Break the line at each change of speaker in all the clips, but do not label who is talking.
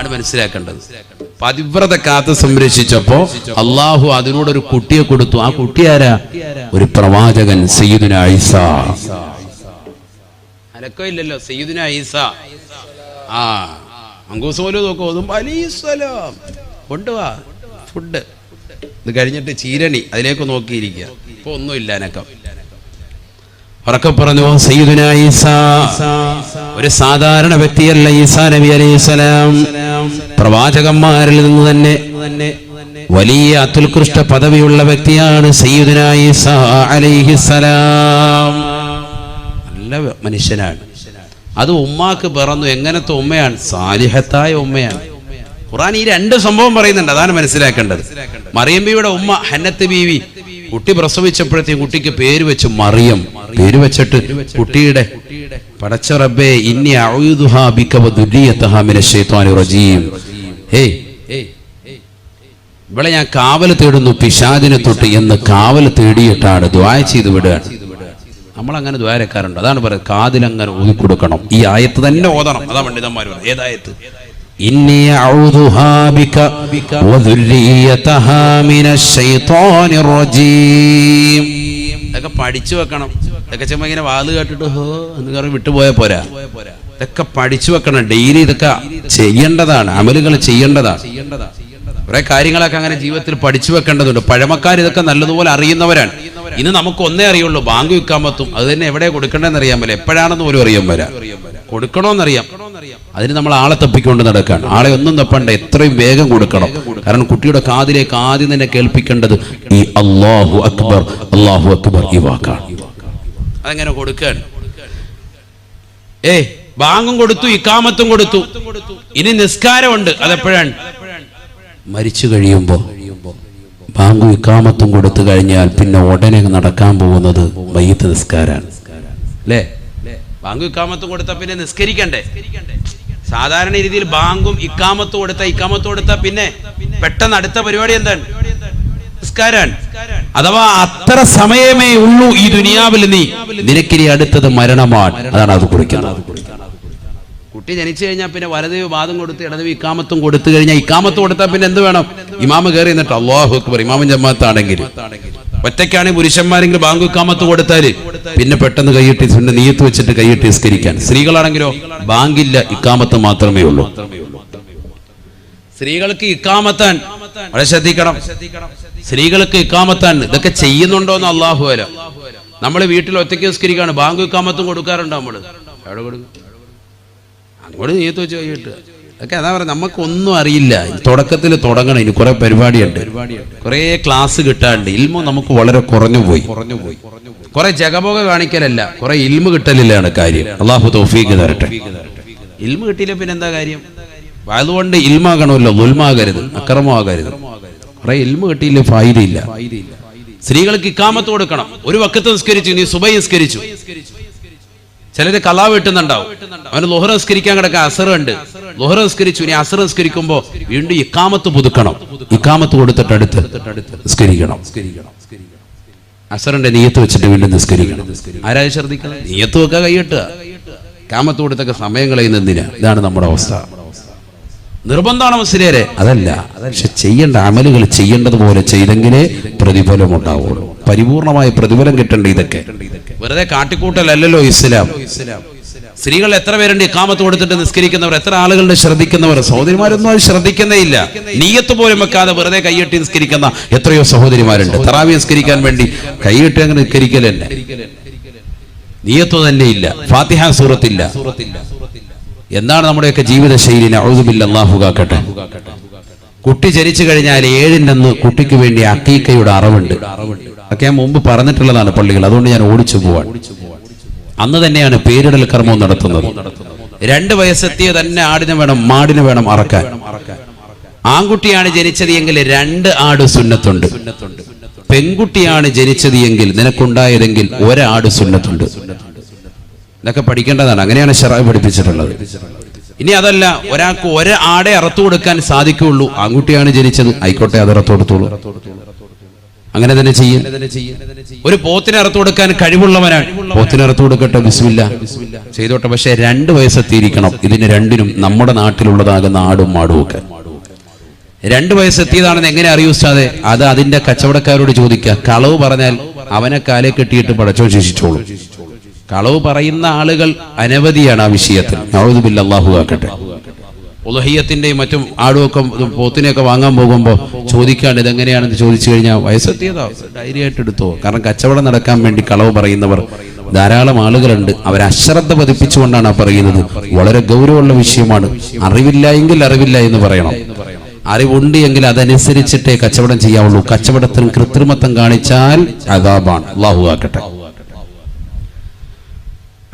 ആണ് മനസ്സിലാക്കേണ്ടത്. പതിവ്രത കാത്ത് സംരക്ഷിച്ചപ്പോ അള്ളാഹു അതിനോടൊരു കുട്ടിയെ കൊടുത്തു. ആ കുട്ടി ആരാ? ഒരു പ്രവാചകൻ, സയ്യിദുനാ ഈസാ. അലക്കോ ഇല്ലല്ലോ, സയ്യിദുനാ ഈസാ. അങ്കൂസോലു നോക്കോ, അലൈഹിസ്സലാം കൊണ്ടുവാ ഫുഡ്. ഇത് കഴിഞ്ഞിട്ട് ചീരണി അതിലേക്ക് നോക്കിയിരിക്കുക. ഇപ്പൊ ഒന്നുമില്ല അനക്കം. ഉറക്കെ പറഞ്ഞു, സയ്യിദുനാ ഈസാ ഒരു സാധാരണ വ്യക്തിയല്ല. ഈസാ നബി അലൈഹിസ്സലാം പ്രവാചകന്മാരിൽ നിന്ന് തന്നെ വലിയ അത്യുത്കൃഷ്ട പദവിയുള്ള വ്യക്തിയാണ് സയ്യിദുനാ ഈസാ അലൈഹിസ്സലാം. നല്ല മനുഷ്യനാണ്. അത് ഉമ്മാക്ക് പിറന്നു. എങ്ങനത്തെ ഉമ്മയാണ്? സാലിഹത്തായ ഉമ്മയാണ്. ഖുർആൻ ഈ രണ്ട് സംഭവം പറയുന്നുണ്ട്, അതാണ് മനസ്സിലാക്കേണ്ടത്. മറിയം ബീവിയുടെ ഉമ്മ ഹന്നത്ത് ബീവി കുട്ടി പ്രസവിച്ചപ്പോഴത്തേക്കും കുട്ടിക്ക് പേര് വെച്ചു മറിയം. പേര് വെച്ചിട്ട് കുട്ടിയുടെ പടച്ച റബ്ബേ ഇന്നി അഊദുഹാ ബിക വദുരിയതഹാ മിനശ് ശൈത്വാനിർ റജീം. ഇവിടെ ഞാൻ കാവൽ തേടുന്നു പിശാചിനെ തൊട്ട് എന്ന് കാവൽ തേടിയിട്ടാണ് ദുആ ചെയ്ത് വിടുകയാണ്. നമ്മളങ്ങനെ ദ്വാരക്കാരുണ്ട്. അതാണ് പറയുന്നത്, കാതിലങ്ങനെ ഊതിക്കൊടുക്കണം. ഈ ആയത്ത് തന്നെ ഓതണം. അതാ പണ്ഡിതന്മാർ പറയുന്നത്. ഏതായത്ത്? ഇന്നി അഊദുഹാ ബിക വദുരിയതഹാ മിനശ് ശൈത്വാനിർ റജീം. ഇതൊക്കെ പഠിച്ചു വെക്കണം. ഇതൊക്കെ ചുമ്മാ ഇങ്ങനെ വാല് കേട്ടിട്ട് ഹോ എന്ന് പറഞ്ഞ് വിട്ടുപോയാൽ പോരാ. ഇതൊക്കെ പഠിച്ചു വെക്കണം. ഡെയിലി ഇതൊക്കെ ചെയ്യേണ്ടതാണ്, അമലുകൾ ചെയ്യേണ്ടതാണ്. കുറെ കാര്യങ്ങളൊക്കെ അങ്ങനെ ജീവിതത്തിൽ പഠിച്ചു വെക്കേണ്ടതുണ്ട്. പഴമക്കാർ ഇതൊക്കെ നല്ലതുപോലെ അറിയുന്നവരാണ്. ഇന്ന് നമുക്ക് ഒന്നേ അറിയുള്ളൂ, ബാങ്ക് വിൽക്കാമത്തും. അത് തന്നെ എവിടെ കൊടുക്കണ്ടെന്ന് അറിയാൻ പറ്റില്ല, എപ്പോഴാണെന്ന് പോലും അറിയാൻ വരാം. കൊടുക്കണോന്നറിയാം, അതിന് നമ്മൾ ആളെ തപ്പിക്കൊണ്ട് നടക്കാൻ. ആളെ ഒന്നും തപ്പണ്ട, എത്രയും വേഗം കൊടുക്കണം. കാരണം കുട്ടിയുടെ കാതിലേക്ക് ആദ്യം തന്നെ കേൾപ്പിക്കേണ്ടത് ഈ അല്ലാഹു അക്ബർ, അല്ലാഹു അക്ബർ ഈ വാക്കാണ്. അതെങ്ങനെ കൊടുക്കാൻ? ബാങ്കും കൊടുത്തു, ഇക്കാമത്തും കൊടുത്തു, ഇനി നിസ്കാരമുണ്ട്. അതെപ്പോഴാണ്? മരിച്ചു കഴിയുമ്പോ. ബാങ്കും ഇക്കാമത്തും കൊടുത്തു കഴിഞ്ഞാൽ പിന്നെ ഉടനെ നടക്കാൻ പോകുന്നത് മയ്യിത്ത് നിസ്കാരാണ്. അല്ലേ? ബാങ്കും ഇക്കാമത്തും കൊടുത്താൽ പിന്നെ നിസ്കരിക്കണ്ടേ? സാധാരണ രീതിയിൽ ബാങ്കും ഇക്കാമത്തും കൊടുത്താൽ പിന്നെ പെട്ടെന്ന് അടുത്ത പരിപാടി എന്താണ്? നിസ്കാരാണ്. അഥവാ അത്ര സമയമേ ഉള്ളൂ ഈ ദുനിയാവിൽ. നിനക്കിനി അടുത്തത് മരണമാണ്. അതാണ് അത് കുറിക്കുന്നത്. കുട്ടി ജനിച്ചു കഴിഞ്ഞാൽ പിന്നെ വലതുവി വാദം കൊടുത്ത് ഇടതുവി ഇക്കാമത്തും കൊടുത്തു കഴിഞ്ഞാൽ, ഇക്കാമത്ത് കൊടുത്താൽ പിന്നെ എന്ത് വേണം? ഇമാമ് കയറി എന്നിട്ട് അല്ലാഹു അക്ബർ. ഇമാമും ജമാഅത്താണെങ്കിൽ ഒറ്റയ്ക്കാണെങ്കിൽ പുരുഷന്മാരെങ്കിലും ബാങ്ക് ഇക്കാമത്ത് കൊടുത്താല് പിന്നെ പെട്ടെന്ന് കൈയിട്ട് നീയത്ത് വെച്ചിട്ട് കൈയിട്ട് നിസ്കരിക്കാൻ. സ്ത്രീകളാണെങ്കിലോ ബാങ്കില്ല, ഇക്കാമത്ത് മാത്രമേ ഉള്ളൂ. സ്ത്രീകൾക്ക് ഇക്കാമത്താൻ വളരെ ശ്രദ്ധിക്കണം. സ്ത്രീകൾക്ക് ഇക്കാമത്താൻ. ഇതൊക്കെ ചെയ്യുന്നുണ്ടോന്ന് അല്ലാഹു അല. നമ്മള് വീട്ടിൽ ഒറ്റയ്ക്ക് നിസ്കരിക്കാണ്, ബാങ്ക് ഇക്കാമത്തും കൊടുക്കാറുണ്ടോ? നമ്മള് എവിടെ കൊടുക്കും? അങ്ങോട്ട് നീയത്ത് വെച്ച് കൈയിട്ട്. ഒക്കെ അതാ പറയുക, നമുക്കൊന്നും അറിയില്ല. തുടക്കത്തിൽ തുടങ്ങണം. ഇനി കുറെ പരിപാടിയുണ്ട്, കുറെ ക്ലാസ് കിട്ടാണ്ട്. ഇൽമു നമുക്ക് വളരെ കുറഞ്ഞു പോയി. കുറെ ജഗബോഗ കാണിക്കലല്ല, കുറെ ഇൽമു കിട്ടലില്ലാണ് കാര്യം. അള്ളാഹു തൗഫീഖ് തരട്ടെ. ഇൽമു കിട്ടിയില്ല പിന്നെ എന്താ കാര്യം? അതുകൊണ്ട് ഇൽമാകണമല്ലോ, ദുൽമാകരുത്, അക്രമമാകരുത്. കുറെ ഇൽമു കിട്ടിയില്ല, ഫായിദയില്ല. സ്ത്രീകൾക്ക് ഇക്കാമത്ത് കൊടുക്കണം. ഒരു വക്കത്ത് നിസ്കരിച്ചു, നീ സുബഹി നിസ്കരിച്ചു. ചിലര് കലാ വെട്ടുന്നുണ്ടാവും. അവന് ളുഹർ നിസ്കരിക്കാൻ കിടക്കാൻ അസറുണ്ട്. ളുഹർ നിസ്കരിച്ചു, ഇനി അസർ നിസ്കരിക്കുമ്പോ വീണ്ടും ഇക്കാമത്ത് പുതുക്കണം. ഇക്കാമത്ത് കൊടുത്തിട്ട് അടുത്ത് നിസ്കരിക്കണം. അസറിന്റെ നിയത്ത് വെച്ചിട്ട് വീണ്ടും നിസ്കരിക്കണം. ആരാ ശ്രദ്ധിക്കണം? നിയത്ത് വെക്കാൻ കൈയിട്ടുക. ഇക്കാമത്ത് കൊടുത്തൊക്കെ സമയം കളയുന്നതിന്. ഇതാണ് നമ്മുടെ അവസ്ഥ. നിർബന്ധമാണ് മുസ്ലിയരെ? അതല്ല. പക്ഷെ ചെയ്യേണ്ട അമലുകൾ ചെയ്യേണ്ടതുപോലെ ചെയ്തെങ്കിലേ പ്രതിഫലം ഉണ്ടാവുള്ളൂ. പരിപൂർണമായ പ്രതിഫലം കിട്ടേണ്ട ഇതൊക്കെ വെറുതെ കാട്ടിക്കൂട്ടലല്ലോ ഇസ്ലാം. സ്ത്രീകൾ എത്ര പേരുണ്ട് ഇഖാമത്ത് കൊടുത്തിട്ട് നിസ്കരിക്കുന്നവർ? എത്ര ആളുകളുടെ ശ്രദ്ധിക്കുന്നവർ? സഹോദരിമാരൊന്നും അത് ശ്രദ്ധിക്കുന്നേ ഇല്ല. നിയ്യത്ത് പോലും വെക്കാതെ വെറുതെ കൈയ്യട്ടി നിസ്കരിക്കുന്ന എത്രയോ സഹോദരിമാരുണ്ട്. തറാവി നിസ്കരിക്കാൻ വേണ്ടി കൈയ്യട്ടി അങ്ങനെ നിസ്കരിക്കലല്ലേ, നിയ്യത്ത് തന്നെ ഇല്ല, ഫാത്തിഹ സൂറത്തില്ല. എന്താണ് നമ്മുടെയൊക്കെ ജീവിത ശൈലി? നഊദു ബില്ലാഹി, അല്ലാഹു കാക്കട്ടെ. കുട്ടി ജനിച്ചു കഴിഞ്ഞാൽ 7-ന്റെ അന്ന് കുട്ടിക്ക് വേണ്ടി അക്കീക്കയുടെ അറവുണ്ട്. ഒക്കെ ഞാൻ മുമ്പ് പറഞ്ഞിട്ടുള്ളതാണ് പള്ളികൾ, അതുകൊണ്ട് ഞാൻ ഓടിച്ചു പോവാൻ. അന്ന് തന്നെയാണ് പേരിടൽ കർമ്മം നടത്തുന്നത്. 2 വയസ്സെത്തിയ തന്നെ ആടിനെ വേണം, മാടിനെ വേണം അറക്കാൻ. ആൺകുട്ടിയാണ് ജനിച്ചത് എങ്കിൽ 2 ആട് സുന്നത്തുണ്ട്. പെൺകുട്ടിയാണ് ജനിച്ചത് എങ്കിൽ, നിനക്കുണ്ടായതെങ്കിൽ 1 ആട് സുന്നത്തുണ്ട്. ഇതൊക്കെ പഠിക്കേണ്ടതാണ്. അങ്ങനെയാണ് ശറഅ് പഠിപ്പിച്ചിട്ടുള്ളത്. ഇനി അതല്ല, ഒരാൾക്ക് 1 ആടെ അറുത്തു കൊടുക്കാൻ സാധിക്കുള്ളൂ. ആൺകുട്ടിയാണ് ജനിച്ചത്, ആയിക്കോട്ടെ, അത് അറുത്തു കൊടുത്തോളൂ. അങ്ങനെ തന്നെ ചെയ്യും. ഒരു പോത്തിനെ അറുത്തു കൊടുക്കാൻ കഴിവുള്ളവനാണ്, പോത്തിനെ അറുത്തു കൊടുക്കട്ടെ, ബിസ്മില്ലാ ചെയ്തോട്ടെ. പക്ഷെ 2 വയസ്സെത്തിയിരിക്കണം. ഇതിന് രണ്ടിനും നമ്മുടെ നാട്ടിലുള്ളതാകുന്ന ആടും മാടും ഒക്കെ 2 വയസ്സെത്തിയതാണെന്ന് എങ്ങനെ അറിയൂ ഉസ്താദേ? അത് അതിന്റെ കച്ചവടക്കാരോട് ചോദിക്കുക. കളവ് പറഞ്ഞാൽ അവനെ കാലെ കെട്ടിയിട്ട് പടച്ചോ ശിക്ഷിച്ചോളും. കളവ് പറയുന്ന ആളുകൾ അനവധിയാണ് ആ വിഷയത്തിൽ. നഊദു ബില്ലാഹി, അല്ലാഹു ആക്കട്ടെ. ഉളഹിയത്തിന്റെയും മറ്റും ആടുമൊക്കെ പോത്തിനെയൊക്കെ വാങ്ങാൻ പോകുമ്പോൾ ചോദിക്കാണ്ട് ഇതെങ്ങനെയാണെന്ന് ചോദിച്ചു കഴിഞ്ഞാൽ വയസ്സെത്തിയതോ ഡയറി ആയിട്ട് എടുത്തോ. കാരണം കച്ചവടം നടക്കാൻ വേണ്ടി കളവ് പറയുന്നവർ ധാരാളം ആളുകളുണ്ട്. അവർ അശ്രദ്ധ പതിപ്പിച്ചുകൊണ്ടാണ് ആ പറയുന്നത്. വളരെ ഗൗരവമുള്ള വിഷയമാണ്. അറിവില്ല എങ്കിൽ അറിവില്ല എന്ന് പറയണം. അറിവുണ്ട് എങ്കിൽ അതനുസരിച്ചിട്ടേ കച്ചവടം ചെയ്യാവുള്ളൂ. കച്ചവടത്തിന് കൃത്രിമത്വം കാണിച്ചാൽ അദാബാണ്. അല്ലാഹു ആക്കട്ടെ.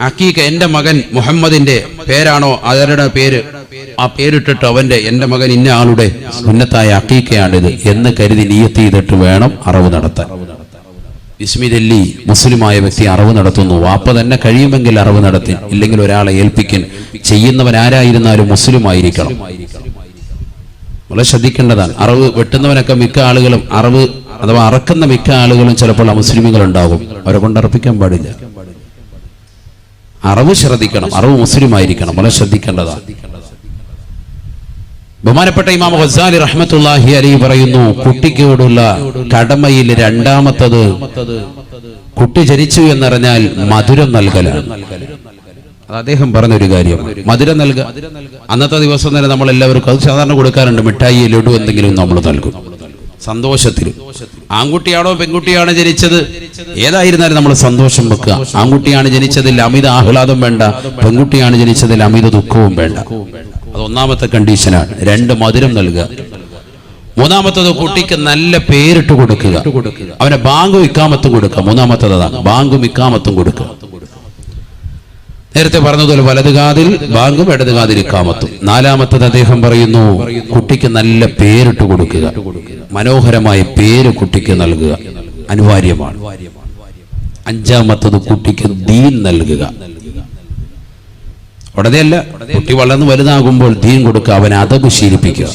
അക്കീക്ക, എന്റെ മകൻ മുഹമ്മദിന്റെ പേരാണോ അവരുടെ പേര്, ആ പേരിട്ടിട്ട് എന്റെ മകൻ ഇന്ന ആളുടെ സുന്നത്തായ അക്കീക്കയാണിത് എന്ന് കരുതി നിയ്യത്ത് ചെയ്തിട്ട് വേണം അറവ് നടത്താൻ. ബിസ്മില്ലി, മുസ്ലിമായ വ്യക്തി അറവ് നടത്തുന്നു. വാപ്പ തന്നെ കഴിയുമെങ്കിൽ അറവ് നടത്തി, ഇല്ലെങ്കിൽ ഒരാളെ ഏൽപ്പിക്കൻ. ചെയ്യുന്നവൻ ആരായിരുന്നാലും മുസ്ലിം ആയിരിക്കണം. വളരെ ശ്രദ്ധിക്കേണ്ടതാണ്. അറവ് വെട്ടുന്നവനൊക്കെ മിക്ക ആളുകളും, അറവ് അഥവാ അറക്കുന്ന മിക്ക ആളുകളും ചിലപ്പോൾ അമുസ്ലിമുകൾ ഉണ്ടാകും. അവരെ കൊണ്ട് അറപ്പിക്കാൻ പാടില്ല. അറവ് ശ്രദ്ധിക്കണം. അറവ് മുസ്ലിം ആയിരിക്കണം. വളരെ ശ്രദ്ധിക്കേണ്ടതാണ്. ബഹുമാനപ്പെട്ട ഇമാം ഗസാലി റഹ്മത്തുള്ളാഹി അലൈഹി പറയുന്നു, കുട്ടിക്കോടുള്ള കടമയിൽ രണ്ടാമത്തത്, കുട്ടി ജനിച്ചു എന്നറിഞ്ഞാൽ മധുരം നൽകലാണ്. അത് അദ്ദേഹം പറഞ്ഞൊരു കാര്യമാണ്. മധുരം നൽകുക. അന്നത്തെ ദിവസം തന്നെ നമ്മൾ എല്ലാവർക്കും അത് സാധാരണ കൊടുക്കാറുണ്ട്. മിഠായി, ലഡു എന്തെങ്കിലും നമ്മൾ നൽകും സന്തോഷത്തിൽ. ആൺകുട്ടിയാണോ പെൺകുട്ടിയാണോ ജനിച്ചത്, ഏതായിരുന്നാലും നമ്മൾ സന്തോഷം വെക്കുക. ആൺകുട്ടിയാണ് ജനിച്ചതിൽ അമിത ആഹ്ലാദം വേണ്ട, പെൺകുട്ടിയാണ് ജനിച്ചതിൽ അമിത ദുഃഖവും വേണ്ട. അത് ഒന്നാമത്തെ കണ്ടീഷനാണ്. 2 മധുരം നൽകുക. മൂന്നാമത്തത് കുട്ടിക്ക് നല്ല പേരിട്ട് കൊടുക്കുക. അവനെ ബാങ്കും ഇക്കാമത്തും കൊടുക്കുക. മൂന്നാമത്തത് അതാണ്, ബാങ്കും ഇക്കാമത്തും കൊടുക്കുക. നേരത്തെ പറഞ്ഞതുപോലെ വലത് കാതിൽ ബാങ്കും ഇടത് കാതിൽ ഇക്കാമത്തും. നാലാമത്തത് അദ്ദേഹം പറയുന്നു, കുട്ടിക്ക് നല്ല പേരിട്ട് കൊടുക്കുക. മനോഹരമായ പേര് കുട്ടിക്ക് നൽകുക അനിവാര്യമാണ്. 5-മത്തത് കുട്ടിക്ക് ദീൻ നൽകുക. ഉടനെയല്ല, കുട്ടി വളർന്ന് വലുതാകുമ്പോൾ ദീൻ കൊടുക്കുക. അവൻ അദബ് ശീലിപ്പിക്കുക.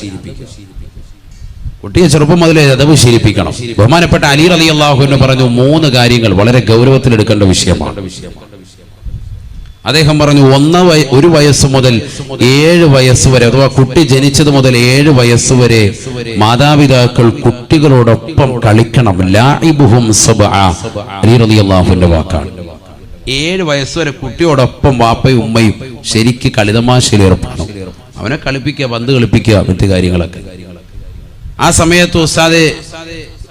കുട്ടിയെ ചെറുപ്പം മുതലേ അദബ് ശീലിപ്പിക്കണം. ബഹുമാനപ്പെട്ട അലി റളിയല്ലാഹു അൻഹു പറഞ്ഞു 3 കാര്യങ്ങൾ വളരെ ഗൗരവത്തിലെടുക്കേണ്ട വിഷയമാണ്. അദ്ദേഹം പറഞ്ഞു, 1 വയസ്സ് മുതൽ 7 വയസ്സ് വരെ, അഥവാ കുട്ടി ജനിച്ചത് മുതൽ 7 വയസ്സ് വരെ മാതാപിതാക്കൾ കുട്ടികളോടൊപ്പം കളിക്കണം. ലാഇബുഹും സബ്ആ, അലി റളിയല്ലാഹു അൻഹുവിന്റെ വാക്കാണ്. 7 വയസ്സ് വരെ കുട്ടിയോടൊപ്പം വാപ്പയും ഉമ്മയും ശരിക്ക് കളിതമാശയിൽ ഏർപ്പെടണം. അവനെ കളിപ്പിക്കുക, പന്ത് കളിപ്പിക്കുക, മറ്റു കാര്യങ്ങളൊക്കെ. ആ സമയത്ത് ഉസ്താദെ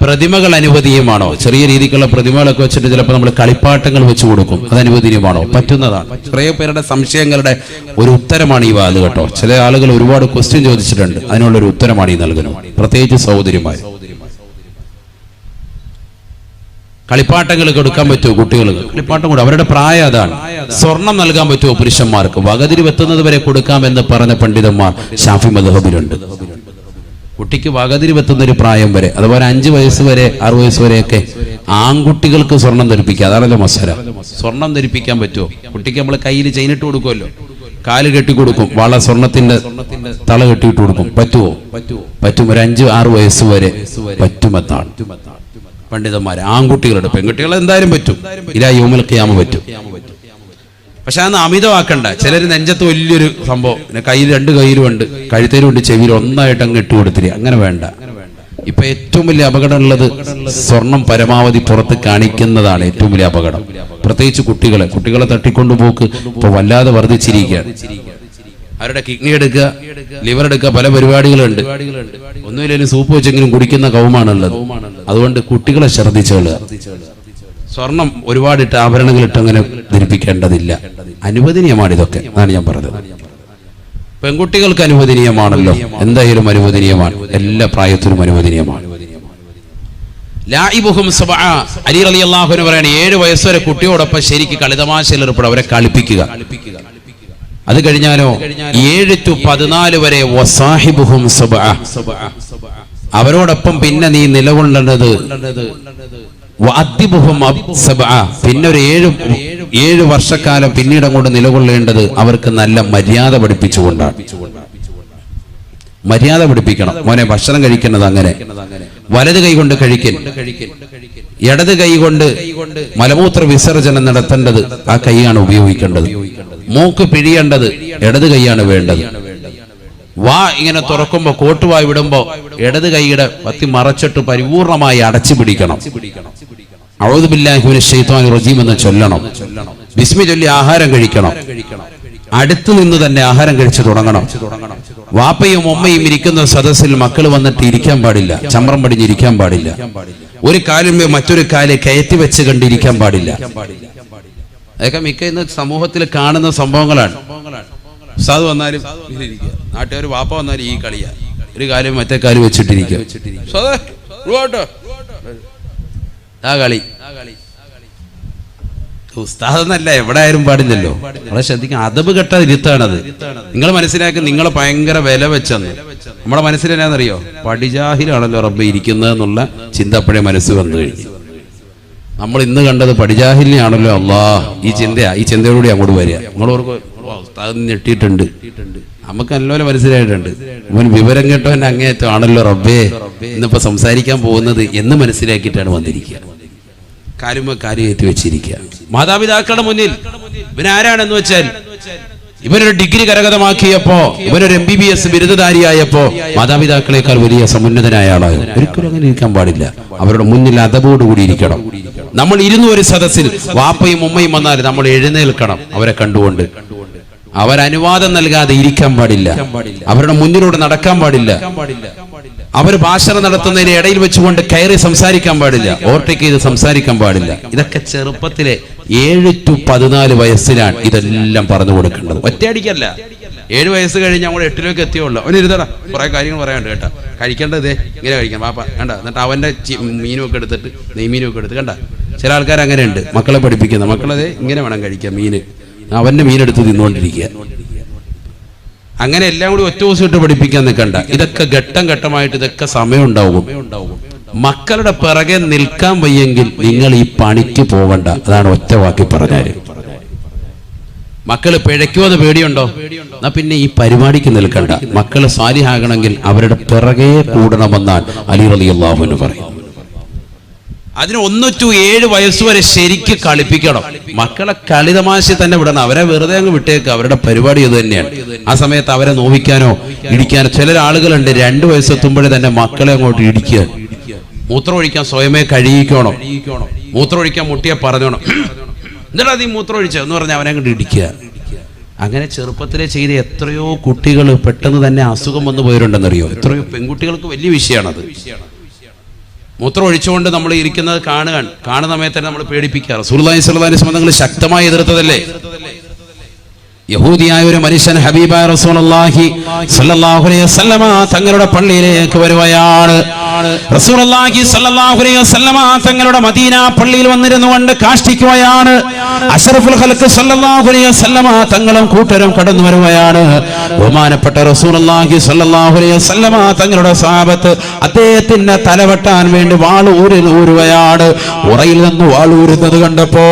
പ്രതിമകൾ അനുവദനീയമാണോ? ചെറിയ രീതിക്കുള്ള പ്രതിമകളൊക്കെ വെച്ചിട്ട് ചിലപ്പോൾ നമ്മൾ കളിപ്പാട്ടങ്ങൾ വെച്ച് കൊടുക്കും. അത് അനുവദനീയമാണോ? പറ്റുന്നതാണ്. കുറേ പേരുടെ സംശയങ്ങളുടെ ഒരു ഉത്തരമാണ് ഈ വാത് കേട്ടോ. ചില ആളുകൾ ഒരുപാട് ക്വസ്റ്റ്യൻ ചോദിച്ചിട്ടുണ്ട്. അതിനുള്ളൊരു ഉത്തരമാണ് ഈ നൽകുന്നത്. പ്രത്യേകിച്ച് സഹോദരിമാർ, കളിപ്പാട്ടങ്ങൾ കൊടുക്കാൻ പറ്റുമോ കുട്ടികൾക്ക്? കളിപ്പാട്ടം കൂടെ അവരുടെ പ്രായം അതാണ്. സ്വർണം നൽകാൻ പറ്റുമോ പുരുഷന്മാർക്ക്? വകതിരി വെത്തുന്നത് വരെ കൊടുക്കാമെന്ന് പറഞ്ഞ പണ്ഡിതന്മാർ ഷാഫി മദ്ഹബിലുണ്ട്. കുട്ടിക്ക് വകതിരി വെത്തുന്ന ഒരു പ്രായം വരെ, അതുപോലെ 5 വയസ്സ് വരെ 6 വയസ്സ് വരെയൊക്കെ ആൺകുട്ടികൾക്ക് സ്വർണം ധരിപ്പിക്കുക. അതാണല്ലോ മസല. സ്വർണം ധരിപ്പിക്കാൻ പറ്റുമോ? കുട്ടിക്ക് നമ്മൾ കയ്യിൽ ചെയിനിട്ട് കൊടുക്കുമല്ലോ, കാല് കെട്ടിക്കൊടുക്കും, വള സ്വർണത്തിന്റെ തള കെട്ടിയിട്ട് കൊടുക്കും. പറ്റുമോ? പറ്റും. ഒരു 5-6 വയസ്സ് വരെ പറ്റുമെന്നാണ് പണ്ഡിതന്മാര്. ആൺകുട്ടികളുടെ, പെൺകുട്ടികൾ എന്തായാലും പറ്റും. ഇലാ യൗമുൽ ഖിയാമ പറ്റും. പക്ഷെ അന്ന് അമിതമാക്കണ്ട. ചിലർ നെഞ്ചത്ത് വലിയൊരു സംഭവം, പിന്നെ കയ്യിൽ 2 കയ്യിലും ഉണ്ട്, കഴുത്തേലും ഉണ്ട്, ചെവിയിൽ ഒന്നായിട്ട് അങ്ങ് ഇട്ട് കൊടുത്തില്ല. അങ്ങനെ വേണ്ട. ഇപ്പൊ ഏറ്റവും വലിയ അപകടം ഉള്ളത് സ്വർണം പരമാവധി പുറത്ത് കാണിക്കുന്നതാണ് ഏറ്റവും വലിയ അപകടം. പ്രത്യേകിച്ച് കുട്ടികളെ തട്ടിക്കൊണ്ടുപോക്ക് ഇപ്പൊ വല്ലാതെ വർദ്ധിച്ചിരിക്കുകയാണ്. അവരുടെ കിഡ്നി എടുക്കുക, ലിവർ എടുക്കുക, പല പരിപാടികളുണ്ട്. ഒന്നുമില്ലെങ്കിലും സൂപ്പ് വെച്ചെങ്കിലും കുടിക്കുന്ന കൗമാണുള്ളത്. അതുകൊണ്ട് കുട്ടികളെ ശ്രദ്ധിച്ചോളുക. സ്വർണം ഒരുപാടിട്ട് ആഭരണങ്ങൾ ഇട്ട് അങ്ങനെ ധരിപ്പിക്കേണ്ടതില്ല. അനുവദനീയമാണ് ഇതൊക്കെ, അതാണ് ഞാൻ പറഞ്ഞത്. പെൺകുട്ടികൾക്ക് അനുവദനീയമാണല്ലോ, എന്തായാലും അനുവദനീയമാണ്. എല്ലാ പ്രായത്തിലും അനുവദനീയമാണ്. ലാഇബുഹും സബ്ആ, അലി റളിയല്ലാഹു അൻഹു പറയാണ് 7 വയസ്സ് വരെ കുട്ടിയോടൊപ്പം ശരിക്ക് കളിതമാശയിൽ ഏർപ്പെടുക, അവരെ കളിപ്പിക്കുക. അത് കഴിഞ്ഞാലോ 7 to 14 വരെ വസാഹിബുഹും സബ്ആ, അവരോടൊപ്പം പിന്നെ നീ നിലകൊള്ളേണ്ടത് വഅദ്ദിബുഹും സബ്ആ, പിന്നെ ഒരു 7 വർഷക്കാലം പിന്നീട് അങ്ങോട്ട് നിലകൊള്ളേണ്ടത് അവർക്ക് നല്ല മര്യാദ പഠിപ്പിച്ചുകൊണ്ടാണ്. മര്യാദ പഠിപ്പിക്കണം. മോനെ ഭക്ഷണം കഴിക്കുന്നത് അങ്ങനെ, വലത് കൈ കൊണ്ട് കഴിക്കൽ, ഇടത് കൈ കൊണ്ട് മലമൂത്ര വിസർജനം നടത്തേണ്ടത് ആ കൈയാണ് ഉപയോഗിക്കേണ്ടത്. മൂക്ക് പിഴിയേണ്ടത് ഇടത് കൈയാണ് വേണ്ടത്. വാ ഇങ്ങനെ തുറക്കുമ്പോ കോട്ടുവായി വിടുമ്പോ ഇടത് കൈയുടെ പത്തി മറച്ചിട്ട് പരിപൂർണമായി അടച്ചു പിടിക്കണം. അഊദു ബില്ലാഹി മിനശ് ശൈത്വാനിർ റജീം എന്ന് ചൊല്ലണം. ബിസ്മി ചൊല്ലി ആഹാരം കഴിക്കണം. അടുത്തു നിന്ന് തന്നെ ആഹാരം കഴിച്ചു തുടങ്ങണം. വാപ്പയും ഉമ്മയും ഇരിക്കുന്ന സദസ്സിൽ മക്കൾ വന്നിട്ട് ഇരിക്കാൻ പാടില്ല, ചമ്രം പടിഞ്ഞിരിക്കാൻ പാടില്ല. ഒരു കാലിന്മേൽ മറ്റൊരു കാല് കയറ്റി വെച്ച് കണ്ടിരിക്കാൻ പാടില്ല. അതൊക്കെ മിക്ക ഇന്ന് സമൂഹത്തിൽ കാണുന്ന സംഭവങ്ങളാണ്. ഉസ്താദ് വന്നാലും നാട്ടുകാർ വാപ്പ വന്നാലും ഈ കളിയാ, ഒരു കാലും മറ്റേ കാലും വെച്ചിട്ടിരിക്കുക. ആ കളി ഉസ്താദെന്നല്ല, എവിടെ ആയാലും പാടില്ലല്ലോ. വളരെ ശ്രദ്ധിക്കാം. അദബ് കെട്ട ഇരുത്താണത്. നിങ്ങൾ മനസ്സിലാക്കി നിങ്ങളെ ഭയങ്കര വില വെച്ചെന്ന്. നമ്മുടെ മനസ്സിലെന്നാന്നറിയോ? പടിജാഹിലാണല്ലോ റബ്ബ് ഇരിക്കുന്നതെന്നുള്ള ചിന്ത അപ്പോഴേ മനസ്സ് വന്നു കഴിഞ്ഞു. നമ്മൾ ഇന്ന് കണ്ടത് പടിജാഹിലിനെയാണല്ലോ. അള്ളാഹ് ഈ ചിന്തയോടുകൂടി അങ്ങോട്ട് വരിക. നിങ്ങളോർക്ക് ഉസ്താദ് ഞെട്ടിയിട്ടുണ്ട്, നമുക്ക് നല്ലപോലെ മനസ്സിലായിട്ടുണ്ട്. അവൻ വിവരം കേട്ടവൻ അങ്ങേയറ്റം ആണല്ലോ റബ്ബേ ഇന്നിപ്പോ സംസാരിക്കാൻ പോകുന്നത് എന്ന് മനസ്സിലാക്കിയിട്ടാണ് വന്നിരിക്കുക. കാലുമ്പോ കാര്യം ഏറ്റി വെച്ചിരിക്കുക. മാതാപിതാക്കളുടെ മുന്നിൽ ഇവനാരാണെന്ന് വെച്ചാൽ ഇവനൊരു ഡിഗ്രി കരഗതമാക്കിയപ്പോ, ഇവനൊരു MBBS ബിരുദധാരിയായപ്പോ മാതാപിതാക്കളെക്കാൾ വലിയ സമുന്നതനായ ആളായോ? ഒരിക്കലും അങ്ങനെ ഇരിക്കാൻ പാടില്ല. അവരുടെ മുന്നിൽ അദബോടുകൂടി ഇരിക്കണം. നമ്മൾ ഇരുന്ന ഒരു സദസ്സിൽ വാപ്പയും ഉമ്മയും വന്നാൽ നമ്മൾ എഴുന്നേൽക്കണം. അവരെ കണ്ടുകൊണ്ട് അവരനുവാദം നൽകാതെ ഇരിക്കാൻ പാടില്ല. അവരുടെ മുന്നിലൂടെ നടക്കാൻ പാടില്ല. അവർ ഭാഷണം നടത്തുന്നതിന് ഇടയിൽ വെച്ചുകൊണ്ട് കയറി സംസാരിക്കാൻ പാടില്ല. ഓവർടേക്ക് ചെയ്ത് സംസാരിക്കാൻ പാടില്ല. ഇതൊക്കെ ചെറുപ്പത്തിലെ 7 to 14 വയസ്സിലാണ് ഇതെല്ലാം പറഞ്ഞു കൊടുക്കേണ്ടത്. ഒറ്റയടിക്കല്ല. 7 വയസ്സ് കഴിഞ്ഞ് നമ്മൾ 8ലേക്ക് എത്തിയുള്ളൂ. അവന് ഇരുതടാ, കുറെ കാര്യങ്ങൾ പറയാനുണ്ട് കേട്ടോ. കഴിക്കേണ്ടത് ഇങ്ങനെ കഴിക്കണം പാപ്പ കണ്ട. എന്നിട്ട് അവന്റെ മീനും ഒക്കെ എടുത്തിട്ട് നെയ്മീനും ഒക്കെ എടുത്ത് കണ്ട. ചില ആൾക്കാർ അങ്ങനെ ഉണ്ട്, മക്കളെ പഠിപ്പിക്കുന്ന. മക്കളതെ ഇങ്ങനെ വേണം കഴിക്കാൻ, മീന് അവന്റെ മീനെടുത്ത് തിന്നുകൊണ്ടിരിക്കുക. അങ്ങനെ എല്ലാം കൂടി ഒറ്റ ദിവസം ഇട്ട് പഠിപ്പിക്കാൻ നിൽക്കണ്ട. ഇതൊക്കെ ഘട്ടം ഘട്ടമായിട്ട് ഇതൊക്കെ സമയം ഉണ്ടാവും. മക്കളുടെ പിറകെ നിൽക്കാൻ വയ്യെങ്കിൽ നിങ്ങൾ ഈ പണിക്ക് പോകണ്ട. അതാണ് ഒറ്റ വാക്കി പറഞ്ഞാല്. മക്കള് പിഴയ്ക്കുമെന്ന് പേടിയുണ്ടോ? എന്നാ പിന്നെ ഈ പരിപാടിക്ക് നിൽക്കണ്ട. മക്കള് സാലിഹാകണമെങ്കിൽ അവരുടെ പിറകെ കൂടണമെന്നാണ് അലി റളിയല്ലാഹു അൻഹു പറയും. അതിന് 1 to 7 വയസ്സുവരെ ശരിക്ക് കളിപ്പിക്കണം. മക്കളെ കളിതമാശ തന്നെ വിടണം. അവരെ വെറുതെ അങ്ങ് വിട്ടേക്ക്. അവരുടെ പരിപാടി ഇത് തന്നെയാണ്. ആ സമയത്ത് അവരെ നോവിക്കാനോ ഇടിക്കാനോ ചില ആളുകളുണ്ട്. 2 വയസ്സെത്തുമ്പോഴേ തന്നെ മക്കളെ അങ്ങോട്ട് ഇടിക്കുക. മൂത്രമൊഴിക്കാൻ സ്വയമേ കഴിയിക്കണം. മൂത്രമൊഴിക്കാൻ മുട്ടിയെ പറഞ്ഞോണം. എന്നിട്ടാ നീ മൂത്രമൊഴിച്ച എന്ന് പറഞ്ഞാൽ അവനെ അങ്ങോട്ട് ഇടിക്കുക. അങ്ങനെ ചെറുപ്പത്തിലെ ചെയ്ത എത്രയോ കുട്ടികൾ പെട്ടെന്ന് തന്നെ അസുഖം വന്നു പോയിട്ടുണ്ടെന്നറിയോ? എത്രയോ പെൺകുട്ടികൾക്ക് വലിയ വിഷയമാണത്. മൂത്രം ഒഴിച്ചുകൊണ്ട് നമ്മൾ ഇരിക്കുന്നത് കാണുന്ന സമയത്ത് തന്നെ നമ്മൾ പേടിപ്പിക്കുക. റസൂലുള്ളാഹി സ്വല്ലല്ലാഹു അലൈഹി വസല്ലം തങ്ങൾ ശക്തമായി എതിർത്തതല്ലേ? യഹൂദിയായ ഒരു മനുഷ്യൻ ഹബീബായ റസൂലുള്ളാഹി സ്വല്ലല്ലാഹു അലൈഹി വസല്ലമ തങ്ങളുടെ പള്ളിയിലേക്ക് വരുകയാണ്. റസൂലുള്ളാഹി സ്വല്ലല്ലാഹു അലൈഹി വസല്ലമ തങ്ങളുടെ മദീന പള്ളിയിൽ വന്നിരുന്നുകൊണ്ട് കാഷ്ടിക്കുകയാണ്. അഷ്റഫുൽ ഖൽഖ് സ്വല്ലല്ലാഹു അലൈഹി വസല്ലമ തങ്ങളും കൂട്ടരും കടന്നു വരുകയാണ്. ബഹുമാനപ്പെട്ട റസൂലുള്ളാഹി സ്വല്ലല്ലാഹു അലൈഹി വസല്ലമ തങ്ങളുടെ സ്വഹാബത്ത് അദ്ദേഹത്തിന്റെ തലവെട്ടാൻ വേണ്ടി വാൾ ഊരുകയാണ്. ഉറയിൽ നിന്ന് വാൾ ഊരുന്നത് കണ്ടപ്പോ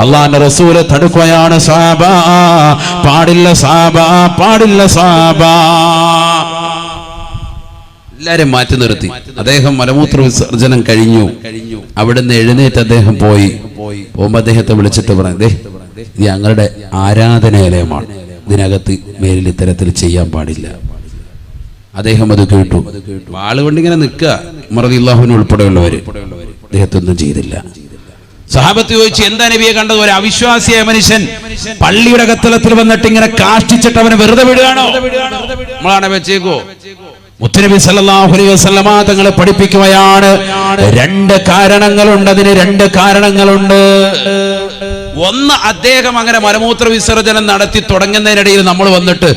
അല്ലാഹുവിന്റെ റസൂൽ തടുക്കുകയാണ്. സ്വഹാബ, പാടില്ല സ്വഹാബ, പാടില്ല സ്വഹാബ. എല്ലാരും മാറ്റി നിർത്തി. അദ്ദേഹം മലമൂത്ര വിസർജനം കഴിഞ്ഞു. അവിടുന്ന് എഴുന്നേറ്റ് അദ്ദേഹം പോകുമ്പോ അദ്ദേഹത്തെ വിളിച്ചിട്ട് പറഞ്ഞു, ഇത് ഞങ്ങളുടെ ആരാധനാലയമാണ്, ഇതിനകത്ത് മേലിൽ ഇത്തരത്തിൽ ചെയ്യാൻ പാടില്ല. അദ്ദേഹം അത് കേട്ടു. വാളുകൊണ്ട് ഇങ്ങനെ നിൽക്കുക. ഉമർ റളിയല്ലാഹു അൻഹു ഉൾപ്പെടെയുള്ളവര് അദ്ദേഹത്തൊന്നും ചെയ്തില്ല. സഹാബത്ത് ചോദിച്ചു, എന്താ നബിയെ കണ്ടത്? ഒരു അവിശ്വാസിയായ മനുഷ്യൻ പള്ളിയുടെ കത്തളത്തിൽ വന്നിട്ട് ഇങ്ങനെ കാഷ്ടിച്ചിട്ട് അവനെ വെറുതെ വിടുകയാണോ? നമ്മളാണ് വെച്ചേക്കോ? മുത്തുനബി സല്ലല്ലാഹു അലൈഹി വസല്ലമ തങ്ങൾ പഠിപ്പിക്കുകയാണ്. 2 കാരണങ്ങളുണ്ട്. അതിന് 2 കാരണങ്ങളുണ്ട്. ഒന്ന്, അദ്ദേഹം അങ്ങനെ മലമൂത്ര വിസർജനം നടത്തി തുടങ്ങുന്നതിനിടയിൽ നമ്മൾ വന്നിട്ട്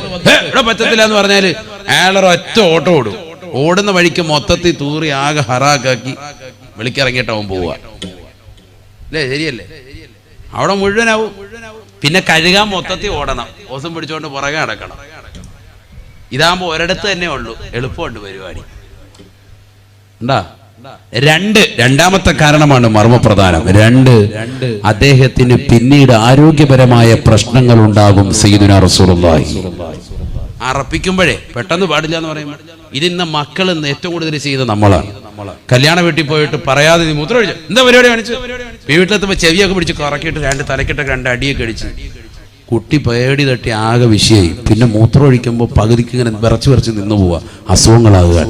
ഇവിടെ പറ്റത്തില്ല എന്ന് പറഞ്ഞാല് അയാളൊരു ഒറ്റ ഓട്ടം ഓടും. ഓടുന്ന വഴിക്ക് മൊത്തത്തിൽ തൂറി ആകെ ഹറാക്കാക്കി വിളിക്കിറങ്ങിയിട്ട് അവൻ പോവുക. അല്ലേ? ശരിയല്ലേ? അവിടെ മുഴുവനാവും. പിന്നെ കഴുകാൻ മൊത്തത്തിൽ ഓടണം. ഓസം പിടിച്ചോണ്ട് പുറകെ നടക്കണം. ഇതാകുമ്പോ ഒരിടത്ത് തന്നെ ഉള്ളൂ, എളുപ്പമുണ്ട് പരിപാടി. ഉണ്ടാ? 2, രണ്ടാമത്തെ കാരണമാണ് മർമ്മപ്രധാനം. 2, അദ്ദേഹത്തിന് പിന്നീട് ആരോഗ്യപരമായ പ്രശ്നങ്ങൾ ഉണ്ടാകും. സയ്യിദുനാ റസൂലുള്ളാഹി അറപ്പിക്കുമ്പോഴേ പെട്ടെന്ന് പാടില്ല എന്ന് പറയുമ്പോൾ ഇതിന്ന് മക്കൾ ഏറ്റവും കൂടുതൽ ചെയ്ത് നമ്മളാണ്. കല്യാണ വീട്ടിൽ പോയിട്ട് പറയാതെ നീ മൂത്രം ഒഴിച്ചു, എന്താ പരിപാടി കാണിച്ചു? വീട്ടിലെത്തുമ്പോൾ ചെവിയൊക്കെ പിടിച്ച് കറക്കിയിട്ട് തലക്കിട്ടൊക്കെ 2 അടിയൊക്കെ അടിച്ച് കുട്ടി പേടി തട്ടി ആകെ വിഷയമായി. പിന്നെ മൂത്രം ഒഴിക്കുമ്പോൾ പകുതിക്ക് ഇങ്ങനെ വിറച്ച് നിന്ന് പോവുക, അസുഖങ്ങളാകുക.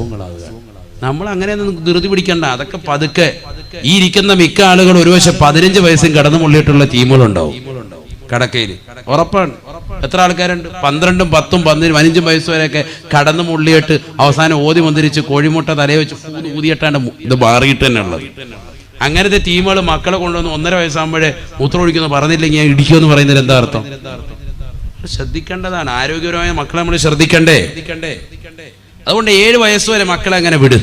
നമ്മൾ അങ്ങനെയൊന്നും ധൃതി പിടിക്കണ്ട. അതൊക്കെ പതുക്കെ. ഈ ഇരിക്കുന്ന മിക്ക ആളുകൾ ഒരുപക്ഷെ 15 വയസ്സും കടന്നു മുള്ളിയിട്ടുള്ള ടീമുകളുണ്ടാവും കടക്കയിൽ, ഉറപ്പാണ്. എത്ര ആൾക്കാരുണ്ട്? 12, 10, 15 വയസ്സ് വരെയൊക്കെ കടന്നു മുള്ളിയിട്ട് അവസാനം ഓതി മന്ദിരിച്ച് കോഴിമുട്ട തലയെ വെച്ച് ഊതിയിട്ടാണ് ഇത് മാറിയിട്ട് തന്നെ ഉള്ളത്. അങ്ങനത്തെ ടീമുകൾ മക്കളെ കൊണ്ടുവന്ന് 1.5 വയസ്സാകുമ്പോഴേ മൂത്രം ഒഴിക്കുന്നു പറഞ്ഞില്ലെങ്കിൽ ഞാൻ ഇടിക്കുമെന്ന് പറയുന്നതിൽ എന്താ അർത്ഥം? ശ്രദ്ധിക്കേണ്ടതാണ്. ആരോഗ്യപരമായ മക്കളെ നമ്മൾ ശ്രദ്ധിക്കണ്ടേ? അതുകൊണ്ട് 7 വയസ്സ് വരെ മക്കളെ അങ്ങനെ വിട്.